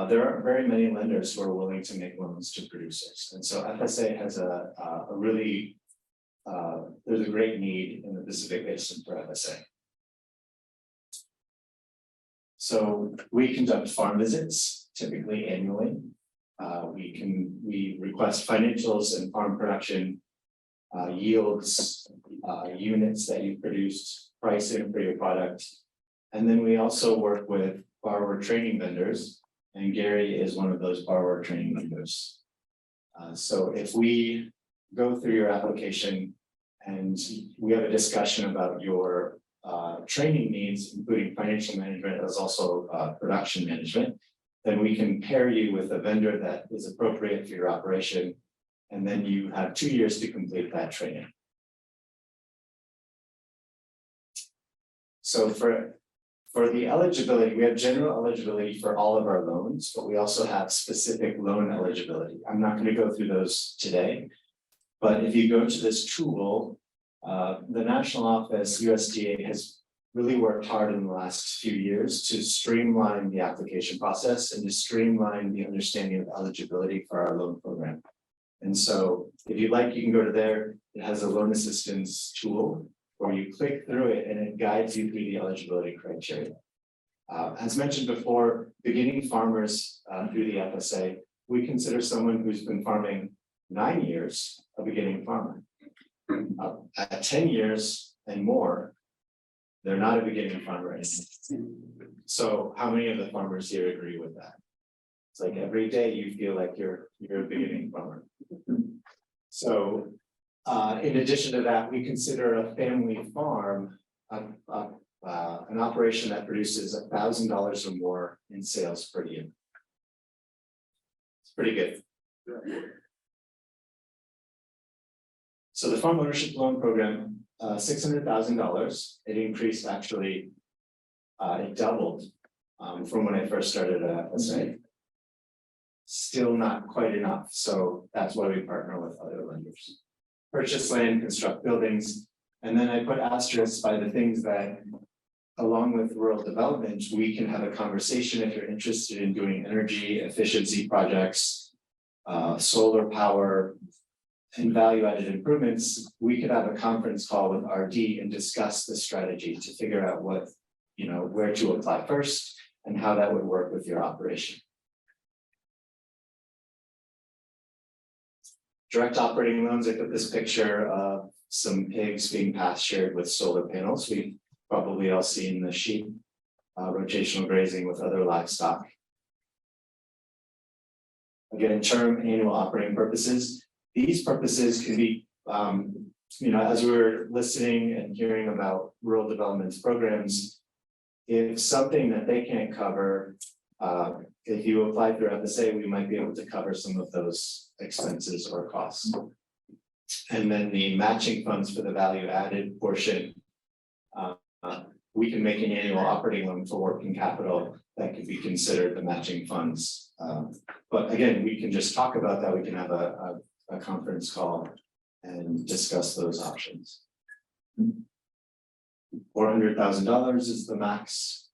there aren't very many lenders who are willing to make loans to producers. And so FSA has a really, there's a great need in the Pacific Basin for FSA. So we conduct farm visits, typically annually. We request financials and farm production, yields, units that you produced, pricing for your product. And then we also work with borrower training vendors, and Gary is one of those borrower training vendors. So if we go through your application and we have a discussion about your training needs, including financial management as also production management, then we can pair you with a vendor that is appropriate for your operation. And then you have 2 years to complete that training. So for the eligibility, we have general eligibility for all of our loans, but we also have specific loan eligibility. I'm not going to go through those today, but if you go to this tool, the national office, USDA, has really worked hard in the last few years to streamline the application process and to streamline the understanding of eligibility for our loan program. And so if you'd like, you can go to there. It has a loan assistance tool where you click through it and it guides you through the eligibility criteria. As mentioned before, beginning farmers through the FSA, we consider someone who's been farming 9 years a beginning farmer. At 10 years and more, they're not a beginning farmer anymore. So how many of the farmers here agree with that? It's like every day you feel like you're a beginning farmer. So in addition to that, we consider a family farm an operation that produces $1,000 or more in sales per year. It's pretty good. So the farm ownership loan program, $600,000. It increased actually, it doubled from when I first started at FSA. Still not quite enough, so that's why we partner with other lenders. Purchase land, construct buildings, and then I put asterisks by the things that, along with rural development, we can have a conversation if you're interested in doing energy efficiency projects, solar power, and value-added improvements. We could have a conference call with RD and discuss the strategy to figure out what, where to apply first and how that would work with your operation. Direct operating loans, I put this picture of some pigs being pastured with solar panels. We've probably all seen the sheep rotational grazing with other livestock. Again, term annual operating purposes. These purposes can be, as we were listening and hearing about rural development programs, if something that they can't cover, if you apply through FSA, we might be able to cover some of those expenses or costs. And then the matching funds for the value added portion, we can make an annual operating loan for working capital that could be considered the matching funds. But again, we can just talk about that. We can have a conference call and discuss those options. $400,000 is the max.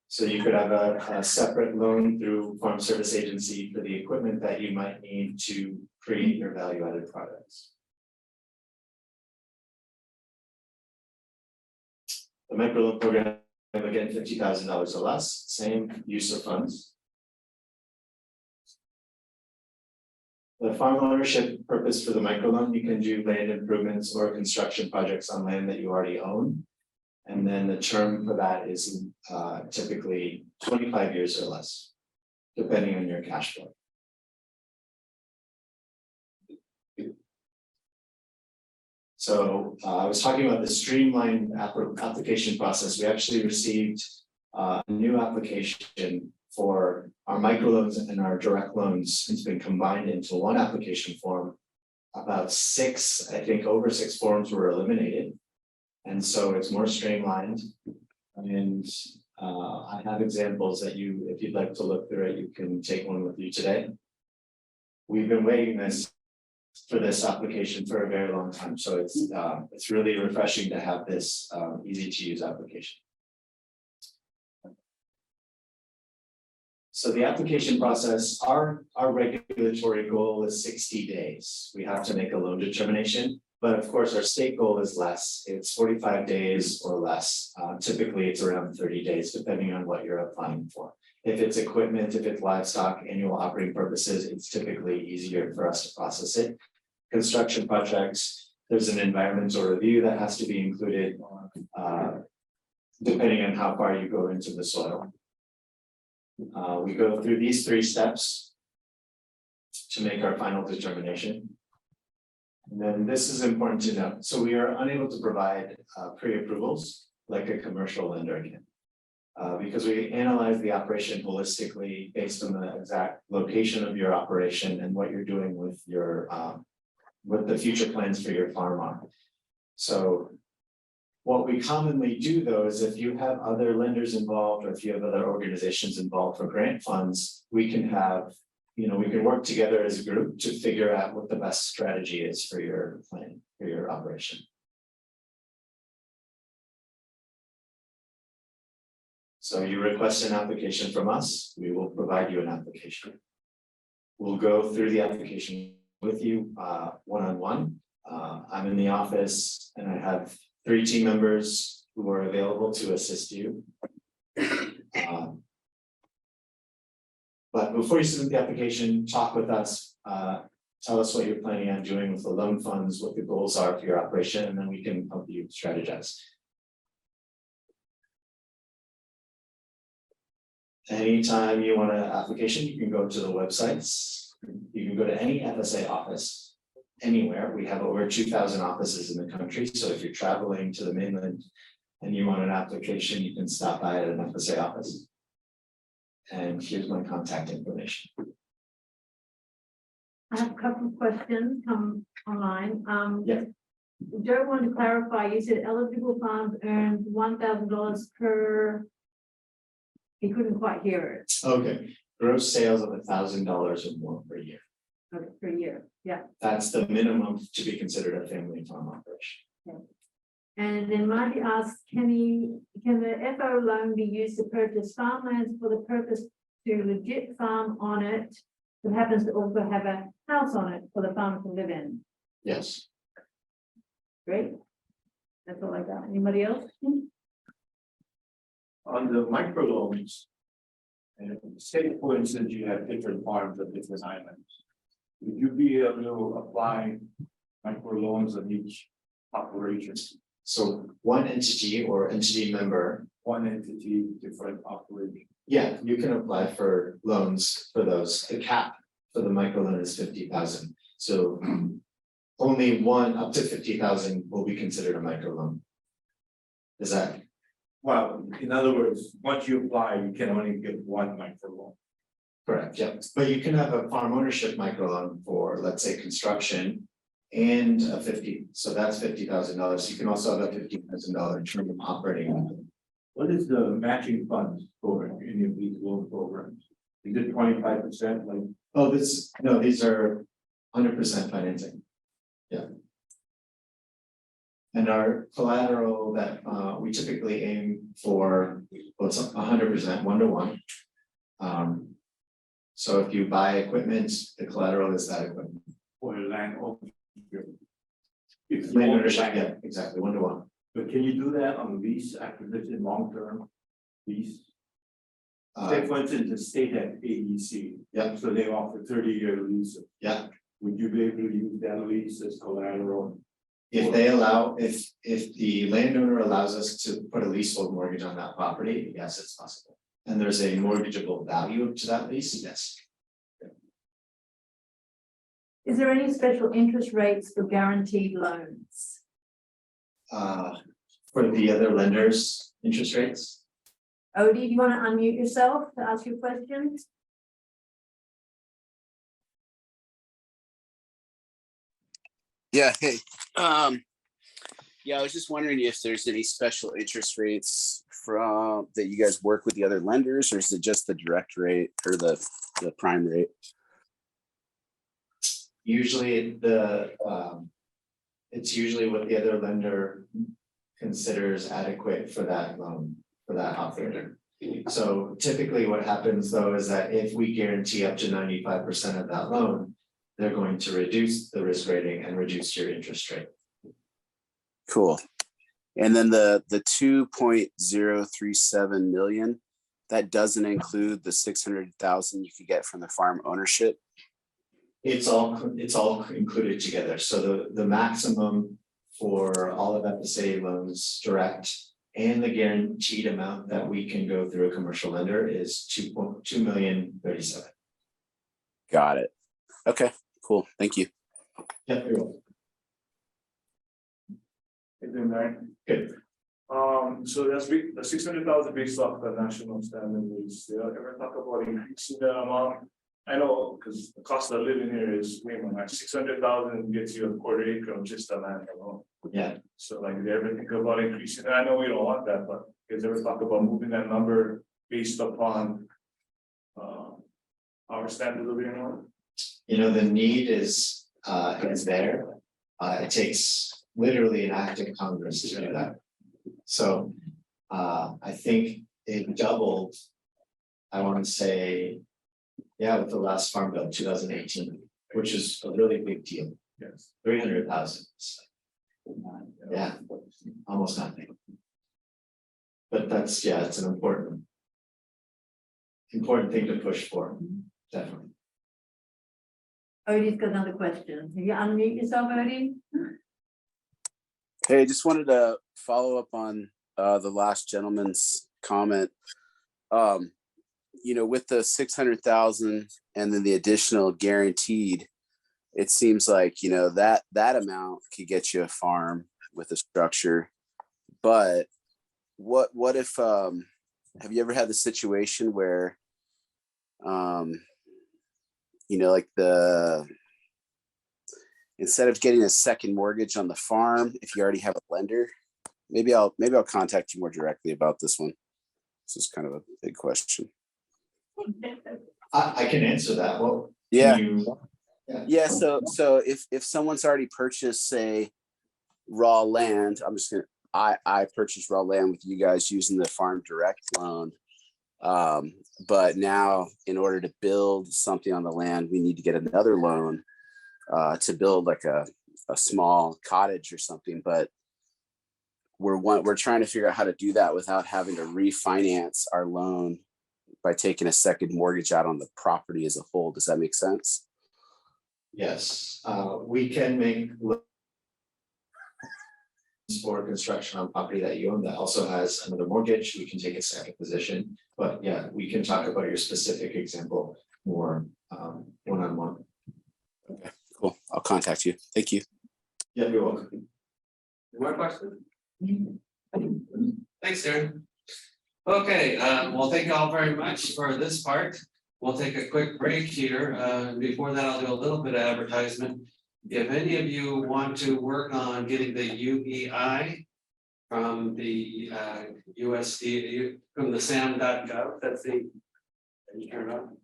So you could have a separate loan through Farm Service Agency for the equipment that you might need to create your value-added products. The microloan program, again, $50,000 or less, same use of funds. The farm ownership purpose for the microloan, you can do land improvements or construction projects on land that you already own. And then the term for that is typically 25 years or less, depending on your cash flow. So I was talking about the streamlined application process. We actually received a new application for our microloans and our direct loans. It's been combined into one application form. About 6, I think over 6 forms were eliminated. And so it's more streamlined. And I have examples that you, if you'd like to look through it, you can take one with you today. We've been waiting for this application for a very long time. So it's really refreshing to have this easy to use application. So the application process, our regulatory goal is 60 days. We have to make a loan determination, but of course our state goal is less. It's 45 days or less. Typically it's around 30 days, depending on what you're applying for. If it's equipment, if it's livestock, annual operating purposes, it's typically easier for us to process it. Construction projects, there's an environmental review that has to be included, depending on how far you go into the soil. We go through these 3 steps to make our final determination. And then this is important to note. So we are unable to provide pre-approvals like a commercial lender can. Because we analyze the operation holistically based on the exact location of your operation and what you're doing with your what the future plans for your farm are. So what we commonly do though is if you have other lenders involved or if you have other organizations involved for grant funds, we can have, we can work together as a group to figure out what the best strategy is for your plan, for your operation. So you request an application from us, we will provide you an application. We'll go through the application with you one-on-one. I'm in the office and I have 3 team members who are available to assist you. But before you submit the application, talk with us, tell us what you're planning on doing with the loan funds, what the goals are for your operation, and then we can help you strategize. Anytime you want an application, you can go to the websites. You can go to any FSA office anywhere. We have over 2,000 offices in the country. So if you're traveling to the mainland and you want an application, you can stop by at an FSA office. And here's my contact information. I have a couple of questions come online. Yeah. Joe wanted to clarify, you said eligible farms earned $1,000 per, he couldn't quite hear it. Okay, gross sales of $1,000 or more per year. Okay, per year, yeah. That's the minimum to be considered a family farm operation. Okay. And then Marty asks, can the FO loan be used to purchase farmlands for the purpose to legit farm on it that happens to also have a house on it for the farmer to live in? Yes. Great. That's all I got. Anybody else? On the microloans, and say for instance, you have different farms on different islands. Would you be able to apply microloans on each operation? So one entity or entity member. One entity, different operation. Yeah, you can apply for loans for those. The cap for the microloan is 50,000. So only one up to 50,000 will be considered a microloan. Is that? Well, in other words, once you apply, you can only get one microloan. Correct, yeah. But you can have a farm ownership microloan for, let's say, construction and a 50. So that's $50,000. You can also have a $50,000 term of operating. What is the matching funds for any of these loan programs? Is it 25% like? Oh, these are 100% financing. Yeah. And our collateral that we typically aim for, well, it's 100% 1-to-1. So if you buy equipment, the collateral is that equipment. Or land ownership? Land ownership, yeah, exactly, 1-to-1. But can you do that on lease acquisition, long-term lease? Say for instance, the state at AEC. Yeah. So they offer 30-year lease. Yeah. Would you be able to use that lease as collateral? If they allow, if the landowner allows us to put a leasehold mortgage on that property, yes, it's possible. And there's a mortgageable value to that lease, yes. Is there any special interest rates for guaranteed loans? For the other lenders, interest rates, Odie, do you want to unmute yourself to ask your question? Yeah, hey, yeah, I was just wondering if there's any special interest rates from that you guys work with the other lenders, or is it just the direct rate or the prime rate? usually it's usually what the other lender considers adequate for that loan, for that operator. So typically what happens though is that if we guarantee up to 95% of that loan, they're going to reduce the risk rating and reduce your interest rate. Cool. And then the 2.037 million, that doesn't include the 600,000 you could get from the farm ownership. It's all included together. So the maximum for all of FSA loans direct and the guaranteed amount that we can go through a commercial lender is 2.237 million. Got it. Okay, cool. Thank you. Yeah, you're welcome. Is it right? Good. So that's the 600,000 based off the national standard lease. They ever talk about increasing the amount? I know, because the cost of living here is way more. Like 600,000 gets you a quarter acre of just the land alone. Yeah. So like, they ever think about increasing? And I know we don't want that, but is ever talk about moving that number based upon our standard of living? You know, the need is there. It takes literally an act of Congress to do that. So I think it doubled, I want to say, yeah, with the last Farm Bill 2018, which is a really big deal. Yes. 300,000. Yeah, almost nothing. But that's, yeah, it's an important thing to push for, definitely. Odie's got another question. Can you unmute yourself, Odie? Hey, just wanted to follow up on the last gentleman's comment. You know, with the 600,000 and then the additional guaranteed, it seems like, you know, that amount could get you a farm with a structure. But what if have you ever had the situation where you know, like instead of getting a second mortgage on the farm, if you already have a lender, maybe I'll contact you more directly about this one. This is kind of a big question. I can answer that. Well, Yeah. Yeah. So if someone's already purchased, say, raw land, I purchased raw land with you guys using the farm direct loan. But now in order to build something on the land, we need to get another loan to build like a small cottage or something. But we're trying to figure out how to do that without having to refinance our loan by taking a second mortgage out on the property as a whole. Does that make sense? Yes, we can make loans for construction on property that you own that also has another mortgage. We can take a second position, but yeah, we can talk about your specific example more one-on-one. Okay, cool. I'll contact you. Thank you. Yeah, you're welcome. More questions? Thanks, Darren. Okay, well, thank you all very much for this part. We'll take a quick break here. Before that, I'll do a little bit of advertisement. If any of you want to work on getting the UEI from the USDA, from the SAM.gov, that's the, can you turn it on?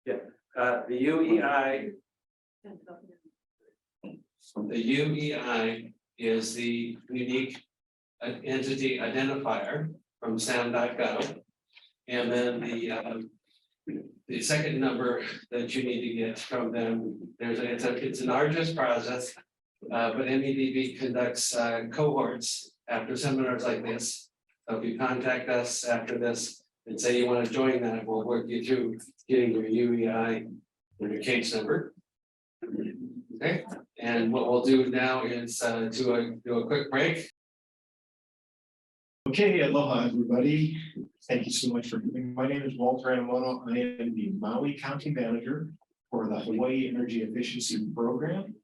Yeah, the UEI. The UEI is the unique entity identifier from SAM.gov. And then the second number that you need to get from them, it's an arduous process, but MEDB conducts cohorts after seminars like this. So if you contact us after this and say you want to join that, we'll work you through getting your UEI or your case number. Okay, and what we'll do now is do a quick break. Okay, aloha, everybody. Thank you so much for coming. My name is Walter Anamono. I am the Maui County Manager for the Hawaii Energy Efficiency Program.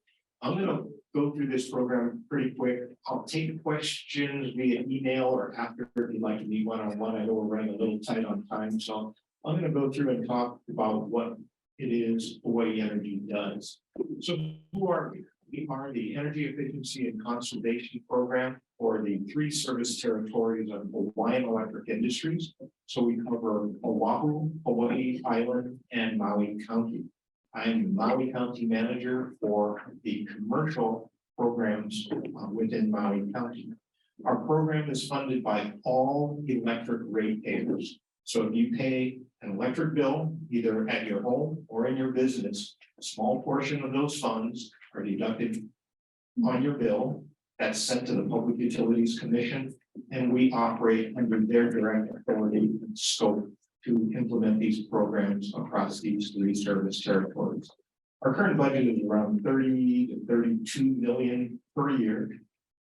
I'm going to go through this program pretty quick. I'll take questions via email or after if you'd like to meet one-on-one. I know we're running a little tight on time, so I'm going to go through and talk about what it is Hawaii Energy does. So who are we? We are the Energy Efficiency and Conservation Program for the 3 service territories of Hawaiian Electric Industries. So we cover Oahu, Hawaii Island, and Maui County. I am the Maui County Manager for the commercial programs within Maui County. Our program is funded by all electric ratepayers. So if you pay an electric bill, either at your home or in your business, a small portion of those funds are deducted on your bill. That's sent to the Public Utilities Commission, and we operate under their direct authority and scope to implement these programs across these 3 service territories. Our current budget is around 30 to 32 million per year,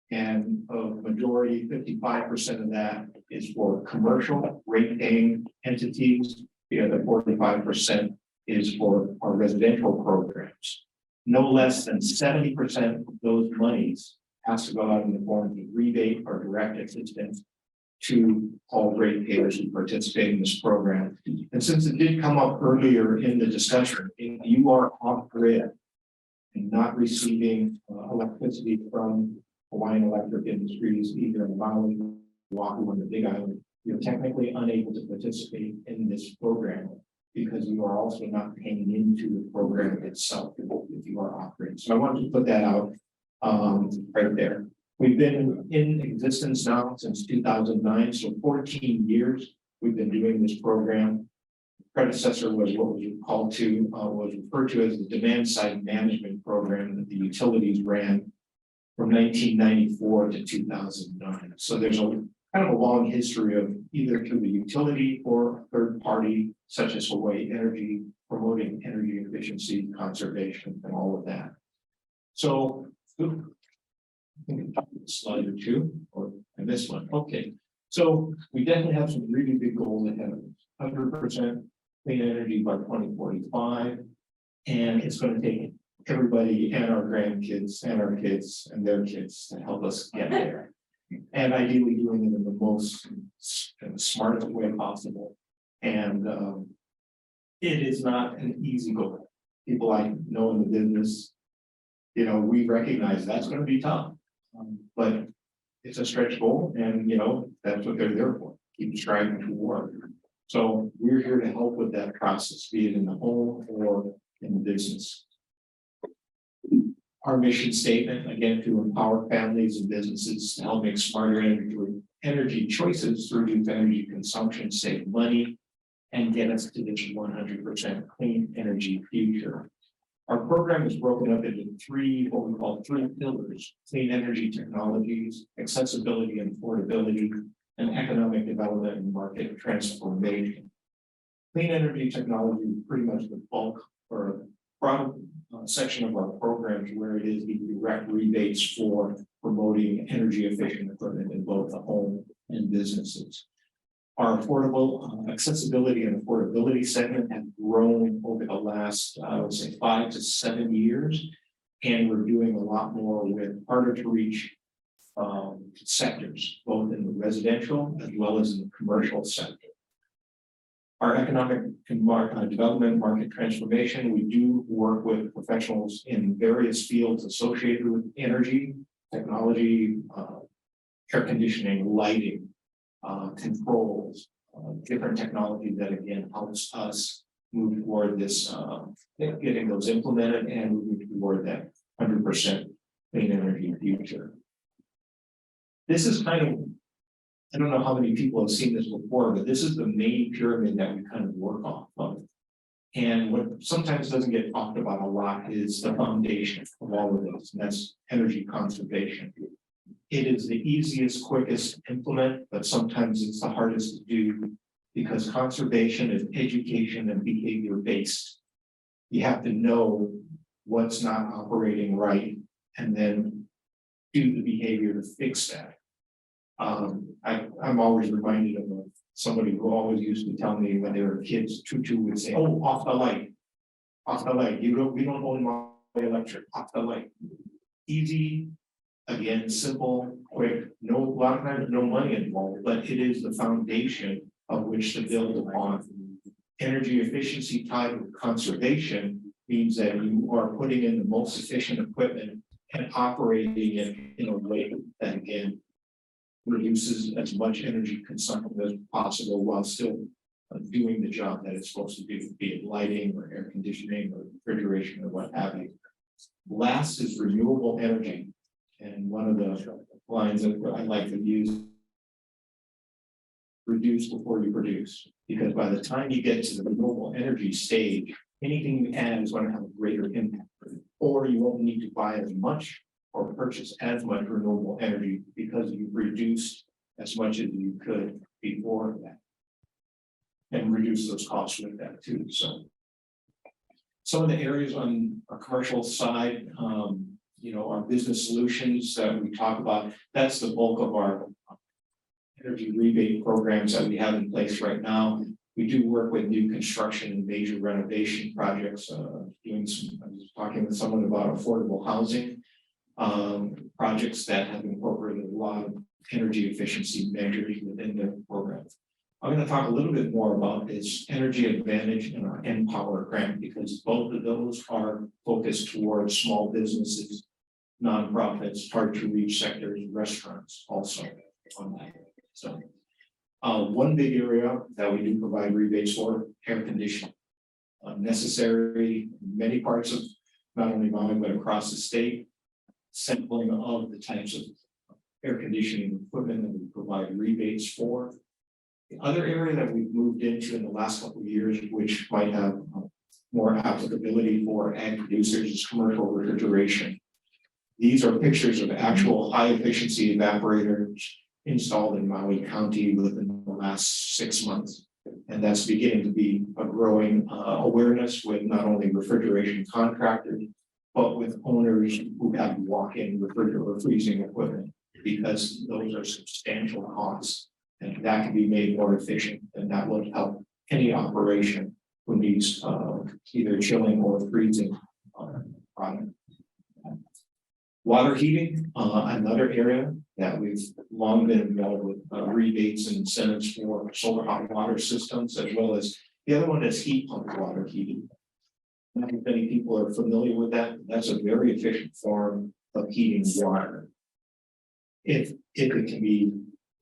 and of majority, 55% of that is for commercial rate-paying entities. The other 45% is for our residential programs. No less than 70% of those monies has to go out in the form of rebate or direct assistance to all ratepayers who participate in this program. And since it did come up earlier in the discussion, if you are off grid and not receiving electricity from Hawaiian Electric Industries, either in Maui, Oahu, or the Big Island, you're technically unable to participate in this program because you are also not paying into the program itself if you are off grid. So I wanted to put that out right there. We've been in existence now since 2009, so 14 years we've been doing this program. Predecessor was what was referred to as the demand side management program that the utilities ran from 1994 to 2009. So there's a kind of a long history of either through the utility or third party, such as Hawaii Energy, promoting energy efficiency, conservation, and all of that. So, slide or 2, or I missed one. Okay, so we definitely have some really big goals ahead of us. 100% clean energy by 2045, and it's going to take everybody and our grandkids and our kids and their kids to help us get there. And ideally doing it in the most smartest way possible. And it is not an easy goal. People I know in the business, you know, we recognize that's going to be tough, but it's a stretch goal, and you know that's what they're there for. Keep striving toward. So we're here to help with that process, be it in the home or in the business. Our mission statement, again, to empower families and businesses to help make smarter energy choices through reduced energy consumption, save money, and get us to this 100% clean energy future. Our program is broken up into 3, what we call 3 pillars: clean energy technologies, accessibility and affordability, and economic development and market transformation. Clean energy technology is pretty much the bulk or broad section of our programs, where it is the direct rebates for promoting energy efficient equipment in both the home and businesses. Our affordable accessibility and affordability segment has grown over the last, I would say, 5 to 7 years, and we're doing a lot more with harder to reach sectors, both in the residential as well as in the commercial sector. Our economic development, market transformation, we do work with professionals in various fields associated with energy, technology, air conditioning, lighting, controls, different technology that again helps us move toward this, getting those implemented and moving toward that 100% clean energy future. This is kind of, I don't know how many people have seen this before, but this is the main pyramid that we kind of work off of. And what sometimes doesn't get talked about a lot is the foundation of all of this, and that's energy conservation. It is the easiest, quickest to implement, but sometimes it's the hardest to do because conservation is education and behavior based. You have to know what's not operating right and then do the behavior to fix that. I'm always reminded of somebody who always used to tell me when they were kids, Tutu would say, oh, off the light. Off the light, we don't own my electric, off the light. Easy, again, simple, quick, a lot of times no money involved, but it is the foundation of which to build upon. Energy efficiency tied with conservation means that you are putting in the most efficient equipment and operating it in a way that again reduces as much energy consumption as possible while still doing the job that it's supposed to do, be it lighting or air conditioning or refrigeration or what have you. Last is renewable energy. And one of the lines that I like to use, reduce before you produce, because by the time you get to the renewable energy stage, anything you add is going to have a greater impact, or you won't need to buy as much or purchase as much renewable energy because you've reduced as much as you could before that. And reduce those costs with that too. So some of the areas on our commercial side, our business solutions that we talk about, that's the bulk of our energy rebate programs that we have in place right now. We do work with new construction and major renovation projects, I was talking with someone about affordable housing projects that have incorporated a lot of energy efficiency measures within the program. I'm going to talk a little bit more about this Energy Advantage and our Empower grant because both of those are focused towards small businesses, nonprofits, hard to reach sectors, restaurants also on that. So one big area that we do provide rebates for, air conditioning. Necessary in many parts of not only Maui, but across the state, sampling of the types of air conditioning equipment that we provide rebates for. The other area that we've moved into in the last couple of years, which might have more applicability for ag producers, is commercial refrigeration. These are pictures of actual high efficiency evaporators installed in Maui County within the last 6 months. And that's beginning to be a growing awareness with not only refrigeration contractors, but with owners who have walk-in refrigerator or freezing equipment, because those are substantial costs. And that can be made more efficient, and that will help any operation who needs either chilling or freezing product. Water heating, another area that we've long been involved with rebates and incentives for solar hot water systems, as well as the other one is heat pump water heating. Not many people are familiar with that. That's a very efficient form of heating water. If it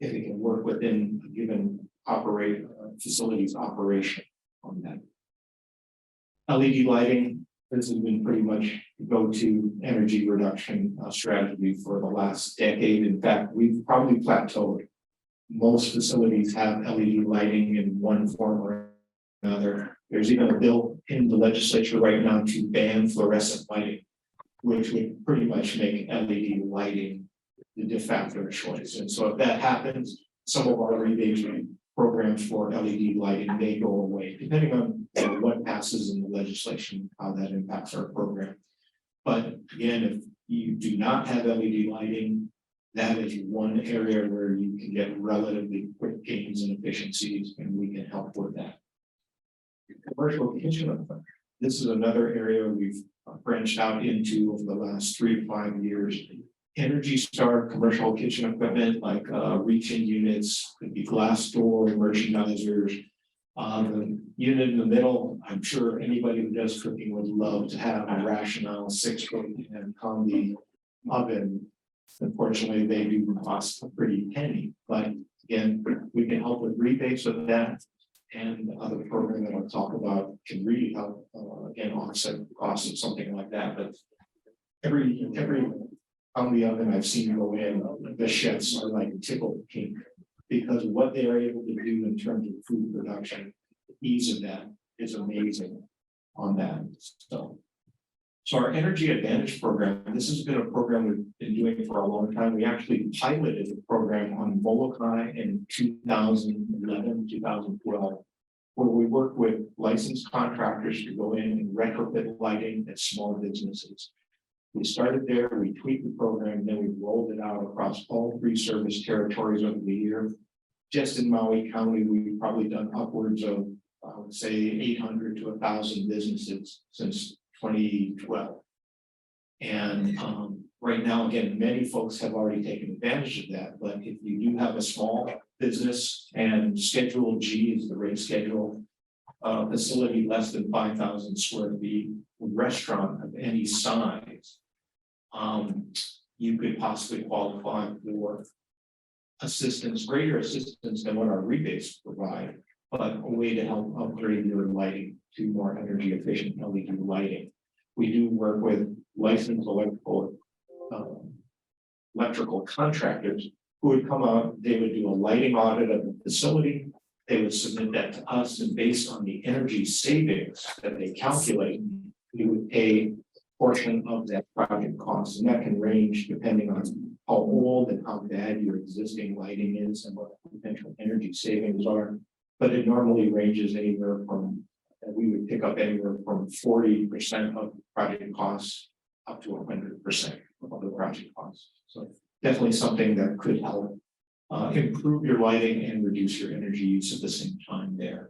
can work within a given facility's operation on that. LED lighting, this has been pretty much go-to energy reduction strategy for the last decade. In fact, we've probably plateaued. Most facilities have LED lighting in one form or another. There's even a bill in the legislature right now to ban fluorescent lighting, which would pretty much make LED lighting the de facto choice. And so if that happens, some of our rebate programs for LED lighting may go away, depending on what passes in the legislation, how that impacts our program. But again, if you do not have LED lighting, that is one area where you can get relatively quick gains and efficiencies, and we can help with that. Commercial kitchen equipment. This is another area we've branched out into over the last 3 to 5 years. Energy Star commercial kitchen equipment like reach-in units, could be glass door merchandisers. The unit in the middle, I'm sure anybody who does cooking would love to have a Rational 6-foot and combi oven. Unfortunately, they do cost a pretty penny, but again, we can help with rebates with that. And the other program that I'll talk about can really help again offset the cost of something like that. But every combi oven I've seen go in, the chefs are like tickled pink because what they are able to do in terms of food production, the ease of that is amazing on that. So So our Energy Advantage program, this has been a program we've been doing for a long time. We actually piloted the program on Molokai in 2011, 2012, where we worked with licensed contractors to go in and retrofit lighting at small businesses. We started there, we tweaked the program, then we rolled it out across all 3 service territories over the year. Just in Maui County, we've probably done upwards of, I would say, 800 to 1,000 businesses since 2012. And right now, again, many folks have already taken advantage of that, but if you do have a small business and Schedule G is the rate schedule, facility less than 5,000 square feet, restaurant of any size, you could possibly qualify for assistance, greater assistance than what our rebates provide, but a way to help upgrade your lighting to more energy efficient LED lighting. We do work with licensed electrical contractors who would come out, they would do a lighting audit of the facility, they would submit that to us, and based on the energy savings that they calculate, we would pay a portion of that project cost, and that can range depending on how old and how bad your existing lighting is and what the potential energy savings are. But it normally ranges anywhere from, we would pick up anywhere from 40% of project costs up to 100% of the project costs. So definitely something that could help improve your lighting and reduce your energy use at the same time there.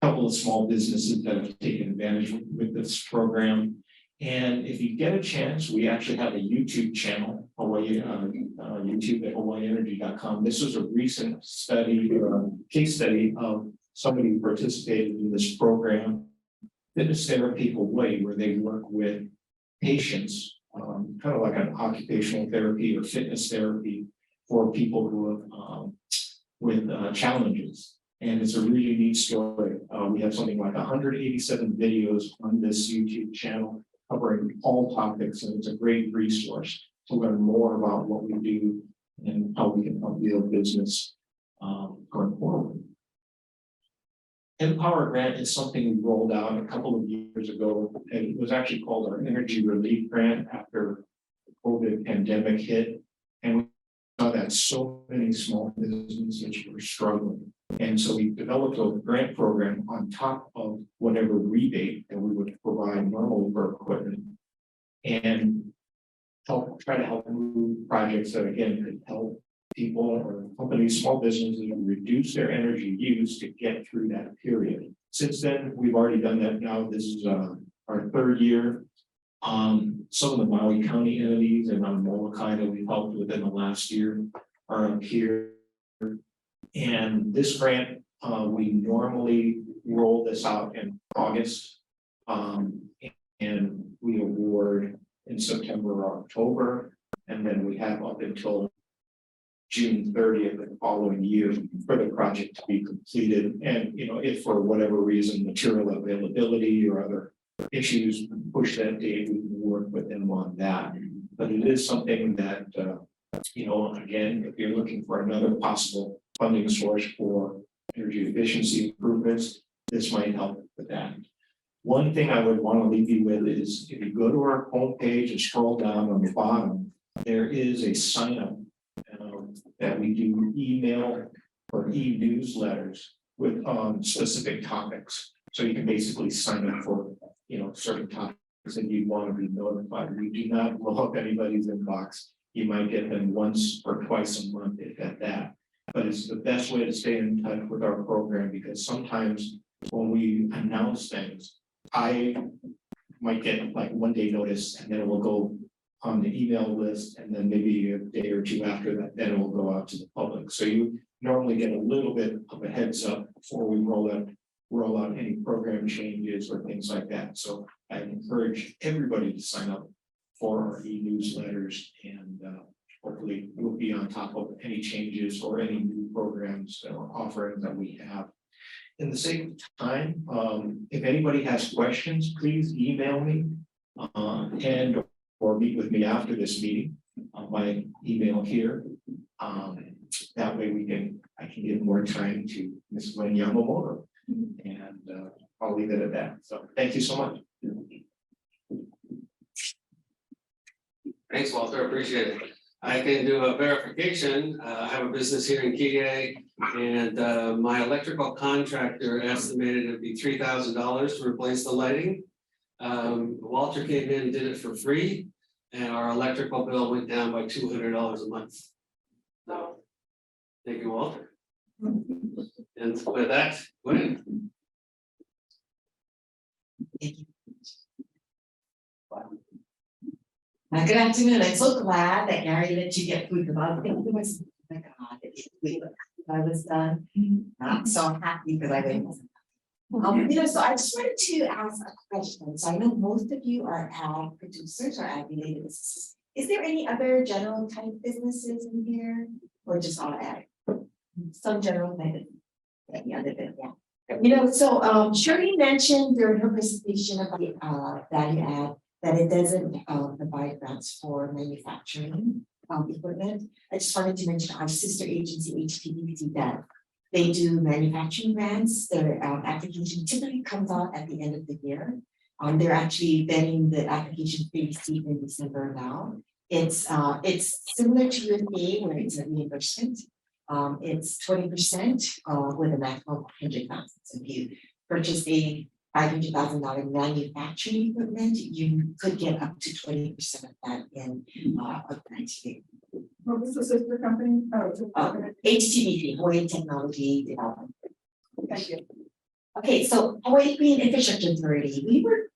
A couple of small businesses that have taken advantage with this program. And if you get a chance, we actually have a YouTube channel, YouTube at hawaiienergy.com. This was a recent study or a case study of somebody who participated in this program, Fitness Therapy Hawaii, where they work with patients, kind of like an occupational therapy or fitness therapy for people who have with challenges. And it's a really neat story. We have something like 187 videos on this YouTube channel covering all topics, and it's a great resource to learn more about what we do and how we can help build business going forward. Empower Grant is something we rolled out a couple of years ago, and it was actually called our Energy Relief Grant after the COVID pandemic hit. And we saw that so many small businesses were struggling. And so we developed a grant program on top of whatever rebate that we would provide normally for equipment, and try to help move projects that again could help people or companies, small businesses reduce their energy use to get through that period. Since then, we've already done that now. This is our 3rd year. Some of the Maui County entities and on Molokai that we've helped within the last year are up here. And this grant, we normally roll this out in August, and we award in September or October, and then we have up until June 30th of the following year for the project to be completed. And if for whatever reason material availability or other issues push that date, we can work with them on that. But it is something that again, if you're looking for another possible funding source for energy efficiency improvements, this might help with that. One thing I would want to leave you with is if you go to our homepage and scroll down on the bottom, there is a sign up that we do email or e-newsletters with specific topics. So you can basically sign up for certain topics that you want to be notified. We do not blow up anybody's inbox. You might get them once or twice a month if at that. But it's the best way to stay in touch with our program, because sometimes when we announce things, I might get like 1 day notice, and then it will go on the email list, and then maybe a day or two after that, then it will go out to the public. So you normally get a little bit of a heads up before we roll out any program changes or things like that. So I encourage everybody to sign up for our e-newsletters, and hopefully we'll be on top of any changes or any new programs or offerings that we have. In the same time, if anybody has questions, please email me and or meet with me after this meeting on my email here. That way I can give more time to Ms. Gwen Yamamoto, and I'll leave it at that. So thank you so much. Thanks, Walter, appreciate it. I can do a verification. I have a business here in KA, and my electrical contractor estimated it'd be $3,000 to replace the lighting. Walter came in and did it for free, and our electrical bill went down by $200 a month. So, thank you, Walter. And with that, Gwen. Good afternoon. I'm so glad that Gary let you get food, because I was thinking to myself, oh my God, I was done. I'm so happy because I waited. So I just wanted to ask a question. So I know most of you are ag producers or ag related businesses. Is there any other general type businesses in here, or just all ag? Some general type, any other bit, yeah. So Shirley mentioned during her presentation about the value add, that it doesn't provide grants for manufacturing equipment. I just wanted to mention our sister agency, HGIA, that they do manufacturing grants. Their application typically comes out at the end of the year. They're actually vetting the application pretty steep in December now. It's similar to USDA where it's a reimbursement. It's 20% with a maximum of 100,000. So if you purchase a $500,000 manufacturing equipment, you could get up to 20% of that in a grant. What was the sister company? HTBC, Hawaii Technology Development. Thank you. Okay, so Hawaii Green Infrastructure Authority,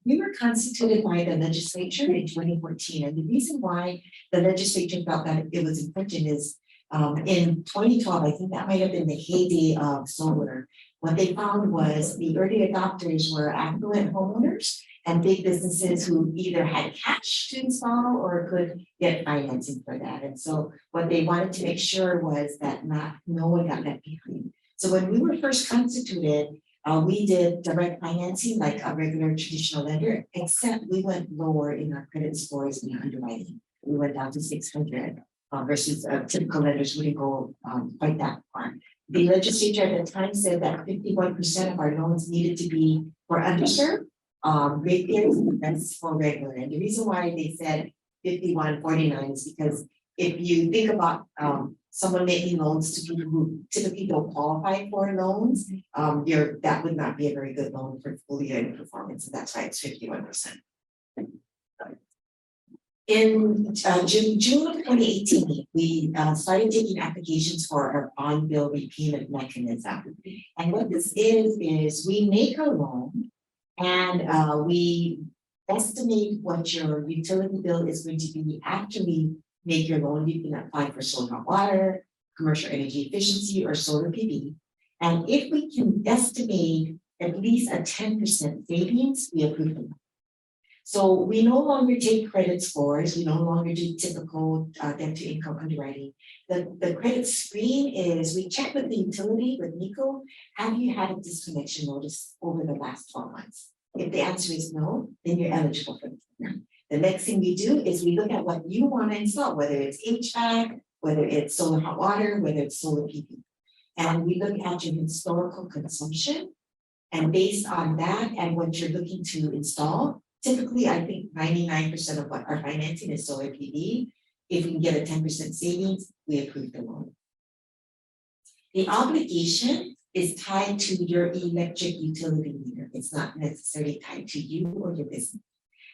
we were constituted by the legislature in 2014, and the reason why the legislature felt that it was important is in 2012, I think that might have been the heyday of solar. What they found was the early adopters were affluent homeowners and big businesses who either had cash to install or could get financing for that. And so what they wanted to make sure was that no one got left behind. So when we were first constituted, we did direct financing like a regular traditional lender, except we went lower in our credit scores and underwriting. We went down to 600 versus typical lenders wouldn't go quite that far. The legislature at the time said that 51% of our loans needed to be for underserved, ratepayers, and that's for regular. And the reason why they said 51-49 is because if you think about someone making loans to people who typically don't qualify for loans, that would not be a very good loan for full year performance. And that's why it's 51%. In June of 2018, we started taking applications for our bond bill repayment mechanism. And what this is we make a loan and we estimate what your utility bill is going to be after we make your loan. You can apply for solar hot water, commercial energy efficiency, or solar PV. And if we can estimate at least a 10% savings, we approve them. So we no longer take credit scores. We no longer do typical debt to income underwriting. The credit screen is we check with the utility, with NECO, have you had a disconnection notice over the last 12 months? If the answer is no, then you're eligible for the program. The next thing we do is we look at what you want to install, whether it's HVAC, whether it's solar hot water, whether it's solar PV. And we look at your historical consumption. And based on that and what you're looking to install, typically, I think 99% of what our financing is solar PV. If we can get a 10% savings, we approve the loan. The obligation is tied to your electric utility meter. It's not necessarily tied to you or your business.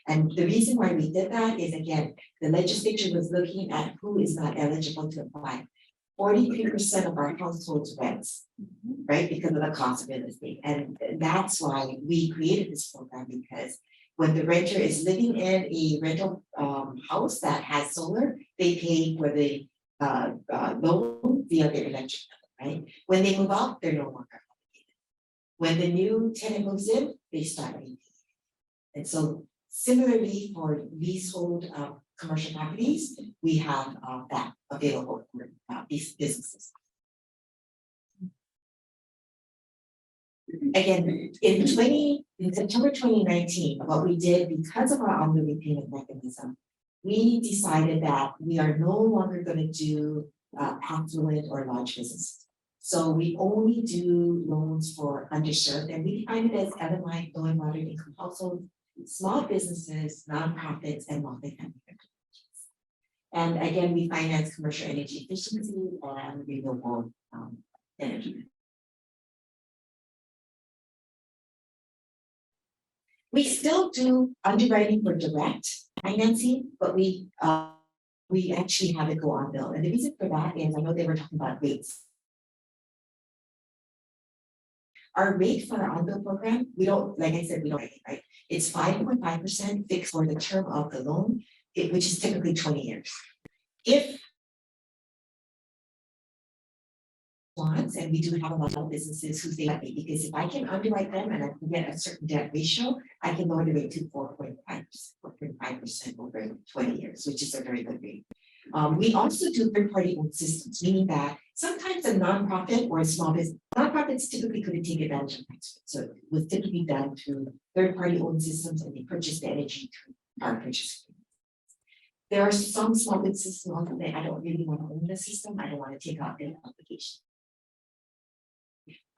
And the reason why we did that is, again, the legislature was looking at who is not eligible to apply. 43% of our households rents, right, because of the cost of real estate. And that's why we created this program, because when the renter is living in a rental house that has solar, they pay for the loan via their electric bill, right? When they move out, they're no longer obligated. When the new tenant moves in, they start paying. And so similarly for leasehold commercial properties, we have that available for these businesses. Again, in September 2019, what we did because of our on-the repayment mechanism, we decided that we are no longer going to do affluent or large businesses. So we only do loans for underserved, and we define it as LMI, low and moderate income households, small businesses, nonprofits, and multifamily. And again, we finance commercial energy efficiency and renewable energy. We still do underwriting for direct financing, but we actually have it go on bill. And the reason for that is I know they were talking about rates. Our rate for our on-bill program, we don't, like I said, we don't, right? It's 5.5% fixed for the term of the loan, which is typically 20 years. If wants, and we do have a lot of businesses who say that, because if I can underwrite them and I can get a certain debt ratio, I can lower the rate to 4.5% over 20 years, which is a very good rate. We also do third-party owned systems, meaning that sometimes a nonprofit or a small business, nonprofits typically couldn't take advantage of tax. So it was typically done through third-party owned systems, and they purchase the energy through our purchase. There are some small businesses who often say, I don't really want to own the system, I don't want to take out the obligation.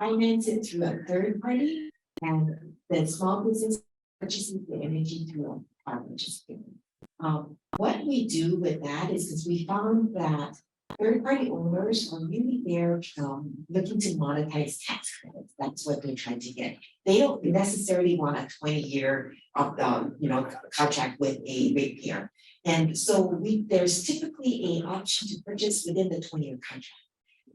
Finance it through a third party, and the small business purchases the energy through our purchase agreement. What we do with that is because we found that third-party owners are really there looking to monetize tax credits. That's what they're trying to get. They don't necessarily want a 20-year contract with a ratepayer. And so there's typically an option to purchase within the 20-year contract.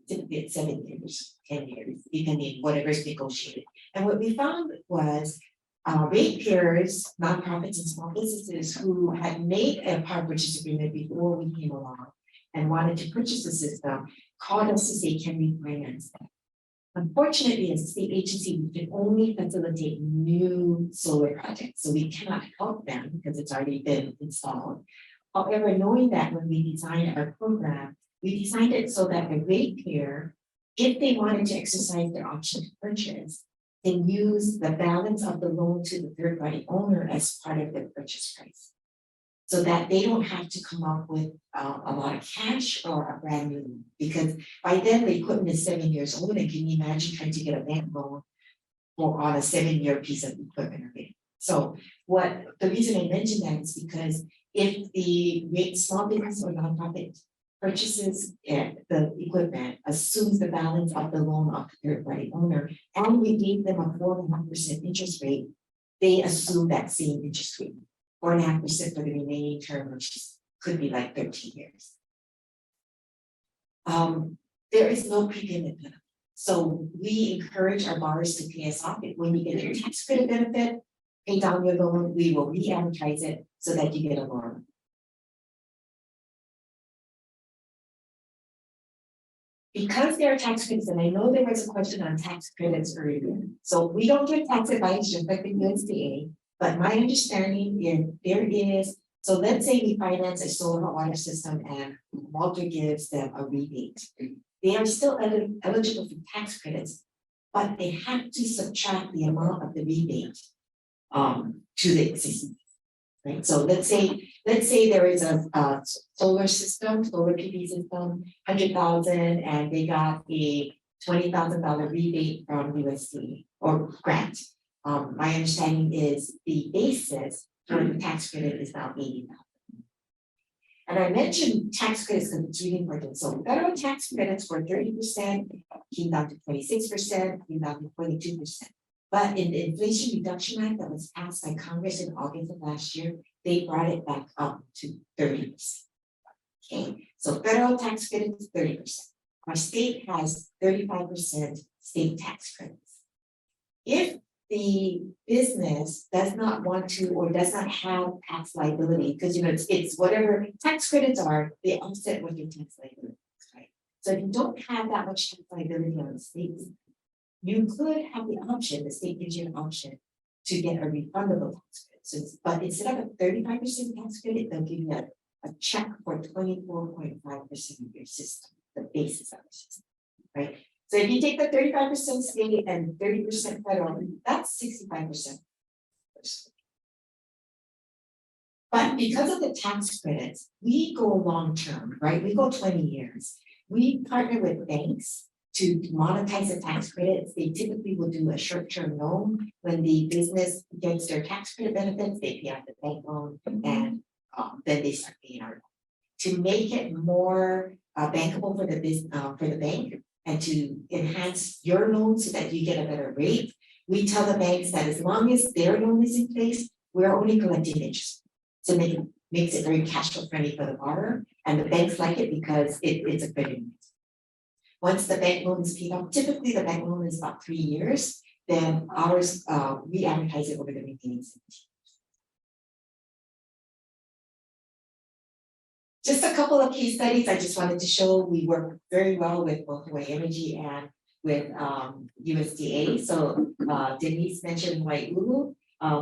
Typically it's 7 years, 10 years, depending whatever is negotiated. And what we found was ratepayers, nonprofits and small businesses who had made a power purchase agreement before we came along and wanted to purchase the system, called us to say, can we finance that? Unfortunately, as a state agency, we can only facilitate new solar projects, so we cannot help them because it's already been installed. However, knowing that when we designed our program, we designed it so that the ratepayer, if they wanted to exercise their option to purchase, can use the balance of the loan to the third-party owner as part of their purchase price, so that they don't have to come up with a lot of cash or a brand new loan, because by then the equipment is 7 years old, and can you imagine trying to get a bank loan on a 7-year piece of equipment? Okay. So the reason I mentioned that is because if the small business or nonprofit purchases the equipment, assumes the balance of the loan of the third-party owner, and we gave them a 4.5% interest rate, they assume that same interest rate, 4.5% for the remaining term, which could be like 13 years. There is no prepayment penalty. So we encourage our borrowers to pay us off. When you get your tax credit benefit, pay down your loan, we will re-amortize it so that you get a loan. Because there are tax credits, and I know there was a question on tax credits earlier. So we don't give tax advice just like the USDA, but my understanding is there is, so let's say we finance a solar hot water system and Walter gives them a rebate. They are still eligible for tax credits, but they have to subtract the amount of the rebate to the existing. Right, so let's say there is a solar PV system, 100,000, and they got a $20,000 rebate from USDA or grant. My understanding is the basis for the tax credit is now 80,000. And I mentioned tax credits because it's really important. So federal tax credits were 30%, came down to 26%, came down to 22%. But in the Inflation Reduction Act that was passed by Congress in August of last year, they brought it back up to 30%. Okay, so federal tax credit is 30%. Our state has 35% state tax credits. If the business does not want to or does not have tax liability, because it's whatever tax credits are, they offset with your tax liability, right? So if you don't have that much tax liability on the state, you could have the option, the state gives you an option to get a refundable tax credit. So but instead of a 35% tax credit, they'll give you a check for 24.5% of your system, the basis of the system, right? So if you take the 35% state and 30% federal, that's 65%. But because of the tax credits, we go long-term, right? We go 20 years. We partner with banks to monetize the tax credits. They typically will do a short-term loan. When the business gets their tax credit benefits, they pay off the bank loan, and then they start paying our loan. to make it more bankable for the bank and to enhance your loan so that you get a better rate. We tell the banks that as long as their loan is in place, we're only collecting interest. So makes it very cash flow friendly for the borrower, and the banks like it because it's a credit. Once the bank loan is paid off, typically the bank loan is about 3 years, then ours, we amortize it over the remaining 17. Just a couple of case studies I just wanted to show. We work very well with both Hawaii Energy and with USDA. So Denise mentioned Waiulu.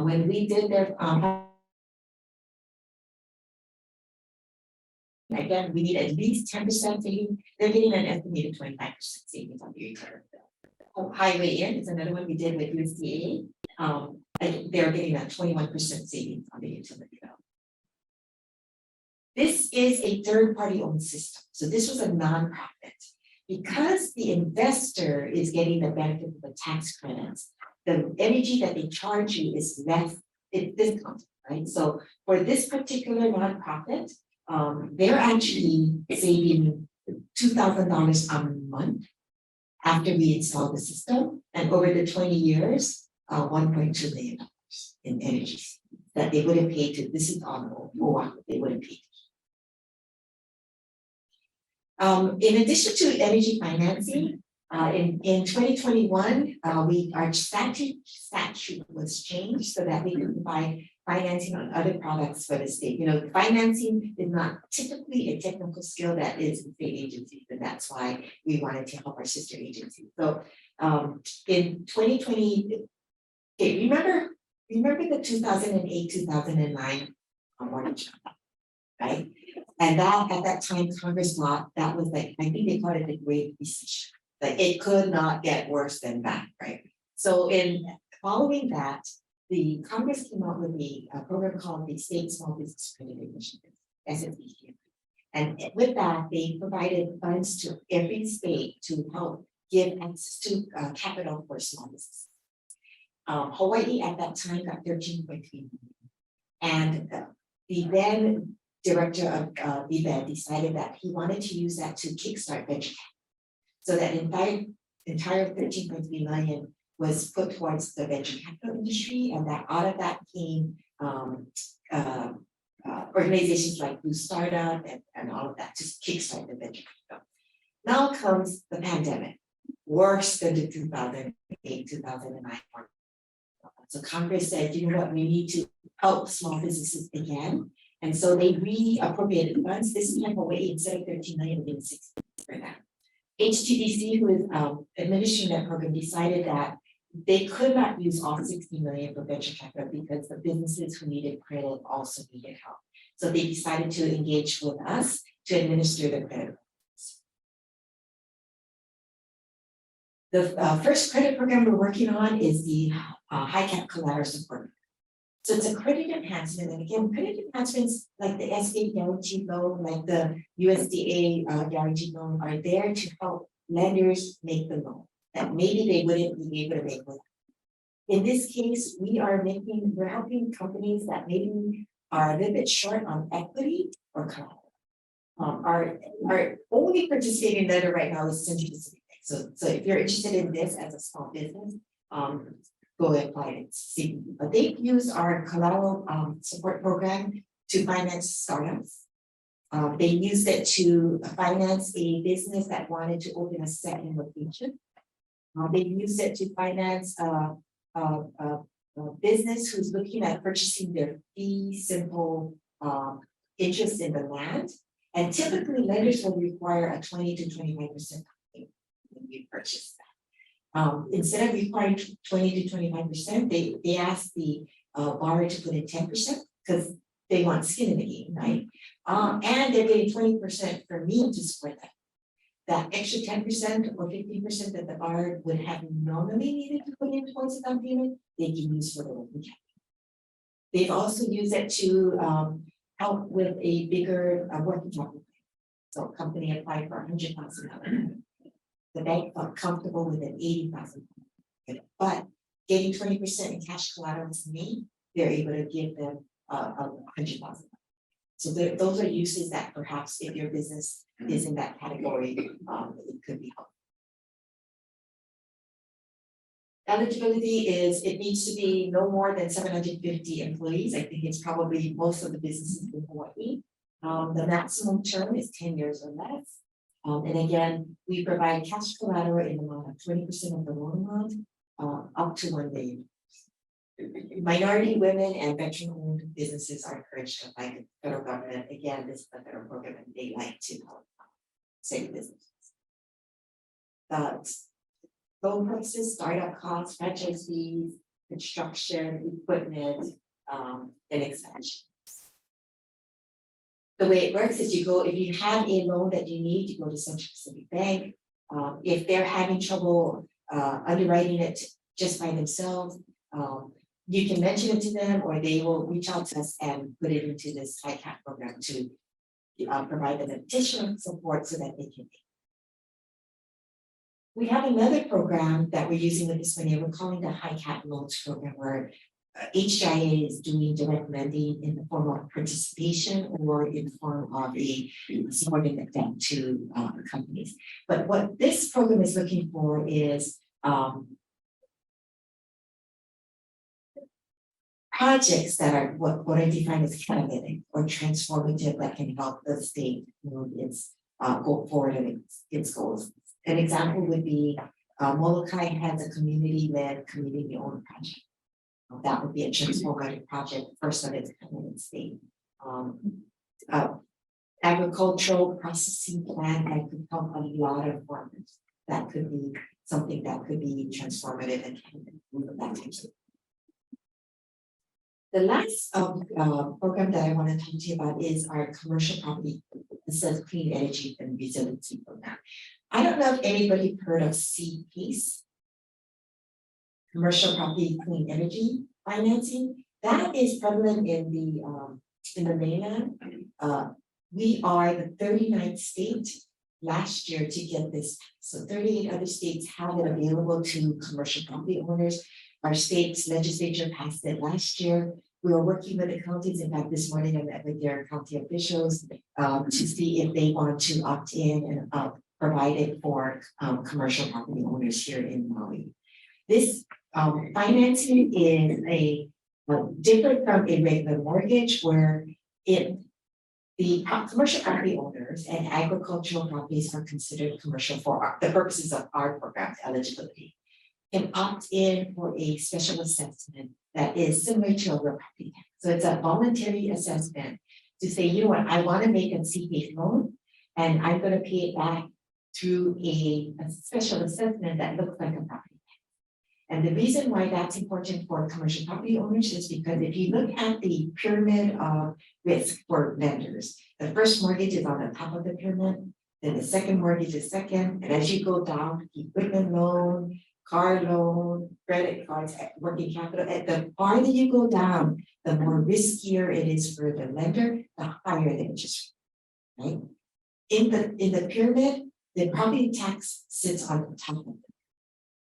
When we did their again, we need at least 10% saving. They're getting an estimated 25% savings on the return. Highway In is another one we did with USDA. They're getting a 21% savings on the utility bill. This is a third-party owned system. So this was a nonprofit. Because the investor is getting the benefit of the tax credits, the energy that they charge you is less, it's discounted, right? So for this particular nonprofit, they're actually saving $2,000 a month after we install the system, and over the 20 years, $1.2 million in energy that they wouldn't pay to. This is on OWA, they wouldn't pay. In addition to energy financing, in 2021, our statute was changed so that we could provide financing on other products for the state. You know, financing is not typically a technical skill that is in state agencies, and that's why we wanted to help our sister agencies. So in 2020, okay, remember the 2008, 2009 mortgage, right? And that at that time, Congress thought that was like, I think they called it the Great Recession. Like it could not get worse than that, right? So in following that, the Congress came out with a program called the State Small Business Credit Initiative, SSBC. And with that, they provided funds to every state to help give access to capital for small business. Hawaii at that time got 13.3 million. And the then director of Medb decided that he wanted to use that to kickstart venture capital. So that entire 13.3 million was put towards the venture capital industry, and that out of that came organizations like Blue Startup and all of that to kickstart the venture capital. Now comes the pandemic, worse than the 2008, 2009. So Congress said, you know what, we need to help small businesses again. And so they reappropriated funds. This time Hawaii, instead of 13 million, we did 6 for that. HTDC, who is administering that program, decided that they could not use all 60 million for venture capital because the businesses who needed credit also needed help. So they decided to engage with us to administer the credit. The first credit program we're working on is the high cap collateral support. So it's a credit enhancement, and again, credit enhancements like the SBA guaranteed loan, like the USDA guaranteed loan, are there to help lenders make the loan that maybe they wouldn't be able to make with. In this case, we're helping companies that maybe are a little bit short on equity or collateral. Our only participating lender right now is Central Pacific. So if you're interested in this as a small business, go and apply it. See, but they've used our collateral support program to finance startups. They used it to finance a business that wanted to open a second location. They used it to finance a business who's looking at purchasing their fee simple interest in the land. And typically lenders will require a 20 to 25% when you purchase that. Instead of requiring 20 to 25%, they ask the borrower to put in 10% because they want skin in the game, right? And they're getting 20% for me to support that. That extra 10% or 15% that the borrower would have normally needed to put in towards the down payment, they can use for the working capital. They've also used it to help with a bigger working capital. So a company applied for $100,000. The bank felt comfortable with an $80,000, but getting 20% in cash collateral to me, they're able to give them $100,000. So those are uses that perhaps if your business is in that category, it could be helpful. Eligibility is, it needs to be no more than 750 employees. I think it's probably most of the businesses in Hawaii. The maximum term is 10 years or less. And again, we provide cash collateral in the amount of 20% of the loan amount, up to $1 million. Minority women and veteran-owned businesses are encouraged to apply to the federal government. Again, this is the federal program and they like to save businesses. Loan prices, startup costs, franchise fees, construction, equipment, and expansion. The way it works is you go, if you have a loan that you need, you go to Central Pacific Bank. If they're having trouble underwriting it just by themselves, you can mention it to them or they will reach out to us and put it into this HGIA program to provide them additional support so that they can. We have another program that we're using with this money. We're calling the HGIA loans program, where HGIA is doing direct lending in the form of participation or in the form of a subordinate debt to companies. But what this program is looking for is projects that are what I define as catalytic or transformative that can help the state move its go forward and its goals. An example would be Molokai has a community-led, community-owned project. That would be a transformative project, first of its kind in the state. Agricultural processing plant that could help a lot of farmers. That could be something that could be transformative and that type of. The last program that I want to talk to you about is our commercial property. It says clean energy and resiliency program. I don't know if anybody heard of CPACE, commercial property clean energy financing. That is prevalent in the mainland. We are the 39th state last year to get this. So 38 other states have it available to commercial property owners. Our state's legislature passed it last year. We were working with the counties. In fact, this morning I met with their county officials to see if they want to opt in and provide it for commercial property owners here in Maui. This financing is a different from a regular mortgage where the commercial property owners and agricultural properties are considered commercial for the purposes of our program eligibility. Can opt in for a special assessment that is similar to a real property tax. So it's a voluntary assessment to say, you know what, I want to make a CPA loan and I'm going to pay it back through a special assessment that looks like a property tax. And the reason why that's important for commercial property owners is because if you look at the pyramid of risk for lenders, the first mortgage is on the top of the pyramid, then the second mortgage is second, and as you go down, equipment loan, car loan, credit cards, working capital, at the farther you go down, the more riskier it is for the lender, the higher the interest rate, right? In the pyramid, the property tax sits on the top of it.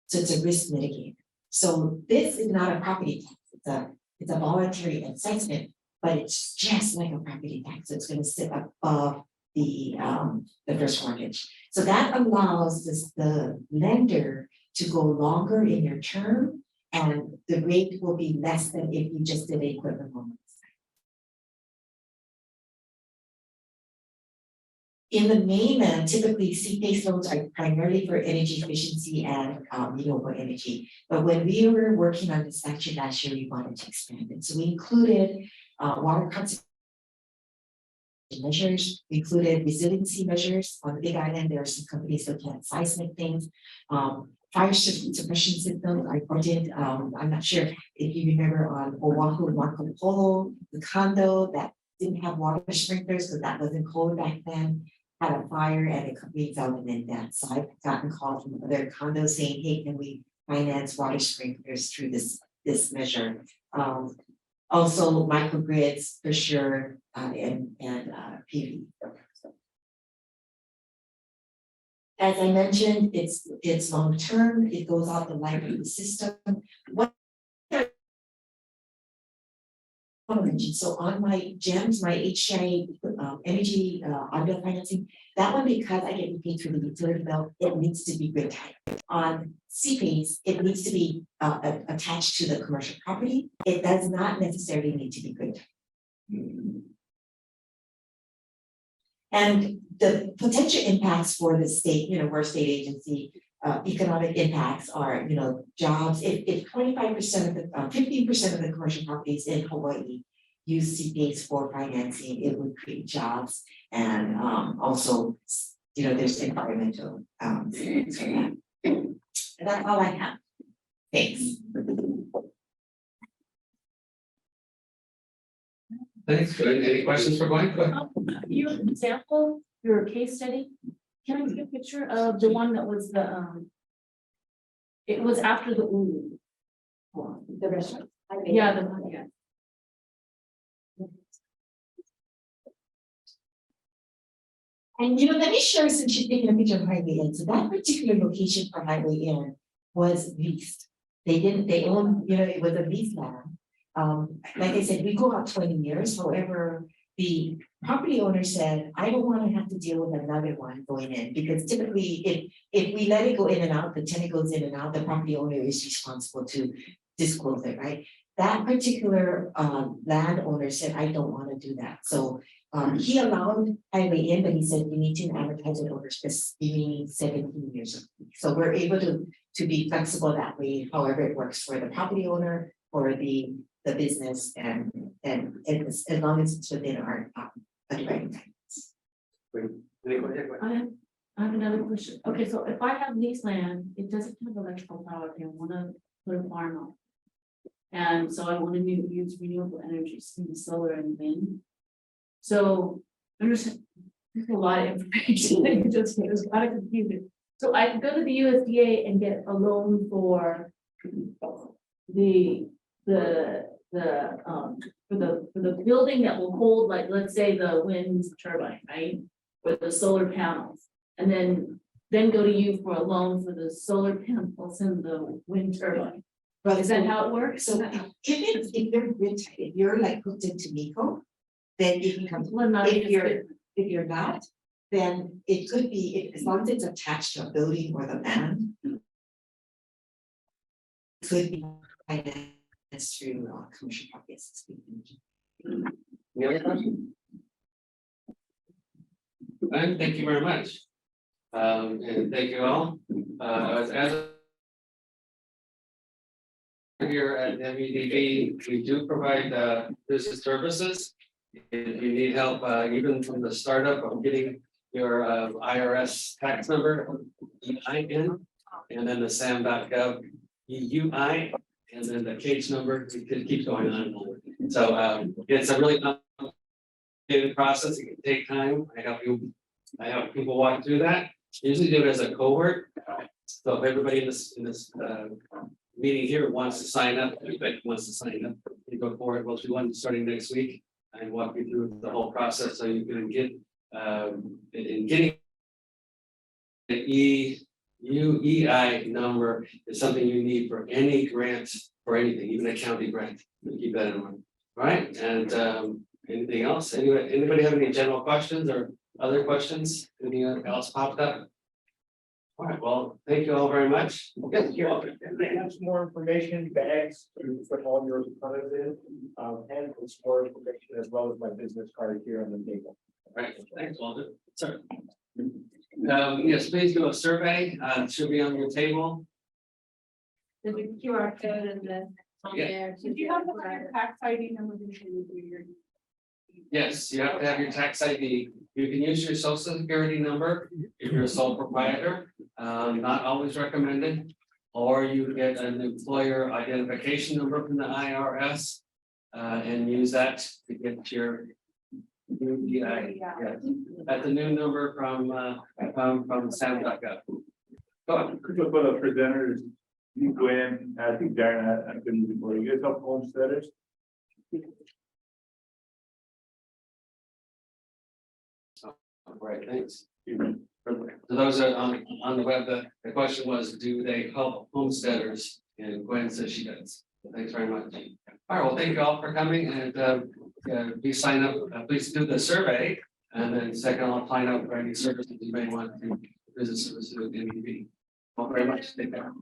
So it's a risk mitigator. So this is not a property tax, it's a voluntary assessment, but it's just like a property tax. So it's going to sit above the first mortgage. So that allows the lender to go longer in your term, and the rate will be less than if you just did an equipment loan. In the mainland, typically CPACE loans are primarily for energy efficiency and renewable energy. But when we were working on this statute last year, we wanted to expand it. So we included water conservation measures, we included resiliency measures. On the Big Island, there are some companies looking at seismic things. Fire suppression systems are important. I'm not sure if you remember on Oahu, Marco Polo, the condo that didn't have water sprinklers because that wasn't cold back then, had a fire and the company fell in that. So I've gotten calls from other condos saying, hey, can we finance water sprinklers through this measure? Also microgrids for sure, and PV. As I mentioned, it's long term. It goes out the life of the system. What mentioned, so on my GEMS, my HGIA energy on-bill financing, that one, because I get paid through the utility bill, it needs to be grid tied. On CPACE, it needs to be attached to the commercial property. It does not necessarily need to be grid tied. And the potential impacts for the state, we're a state agency, economic impacts are, jobs. If 25% of the 15% of the commercial properties in Hawaii use CPACE for financing, it would create jobs and also, there's environmental things for that. And that's all I have. Thanks. Thanks. Good. Any questions for Gwen? Go ahead. You have an example, your case study, can I get a picture of the one that was the, it was after the Ulu. The restaurant. Yeah, the one, yeah. And let me share, since you're taking a picture of Highway Inn, so that particular location for Highway Inn was leased. They owned, it was a lease land. Like I said, we go out 20 years, however, the property owner said, I don't want to have to deal with another one going in, because typically if we let it go in and out, the tenant goes in and out, the property owner is responsible to disclose it, right? That particular landowner said, I don't want to do that. So he allowed Highway in, but he said, you need to advertise it over remaining 17 years. So we're able to be flexible that way, however it works for the property owner or the business and as long as it's within our underwriting guidelines. I have another question. Okay, so if I have leased land, it doesn't have electrical power, and I want to put a farm on. And so I want to use renewable energies, solar and wind. So there's a lot of information. There's a lot of confusion. So I can go to the USDA and get a loan for the building that will hold, like, let's say the wind turbine, right? With the solar panels, and then go to you for a loan for the solar panels and the wind turbine. But Is that how it works? So if you're grid tied, if you're like hooked into MECO, then it becomes, if you're not, then it could be, as long as it's attached to a building or the land, it could be financed through commercial properties. Any other questions? Thank you very much. And thank you all. As here at MEDB, we do provide business services. If you need help, even from the startup of getting your IRS tax number, EIN, and then the SAM.gov EUI, and then the case number, it keeps going on and on. So it's a really complicated process. It can take time. I help people walk through that. Usually do it as a cohort. So if everybody in this meeting here wants to sign up, everybody wants to sign up, you go forward. We'll do one starting next week and walk you through the whole process so you can get in getting the EUEI number is something you need for any grant, for anything, even a county grant. Keep that in mind. All right, and anything else? Anybody have any general questions or other questions? Anything else popped up? All right, well, thank you all very much. Yes, you're welcome. They have some more information, bags to put all your components in, and some more information as well as my business card here on the table. All right, thanks, Walter. Sorry. Yes, please do a survey. It should be on your table. The QR code and the. Yeah. Did you have your tax ID number? Yes, you have to have your tax ID. You can use your social security number if you're a sole proprietor, not always recommended. Or you get an employer identification number from the IRS and use that to get your UDI. Yes. That's a new number from SAM.gov. Go on. Could you put a presenters, you go in, I think Darren, I've been before, you guys help homesteaders? All right, thanks. For those that are on the web, the question was, do they help homesteaders? And Gwen says she does. Thanks very much. All right, well, thank you all for coming and please sign up, please do the survey. And then second, I'll find out for any services you may want to business services with MEB. Well, very much. Take care.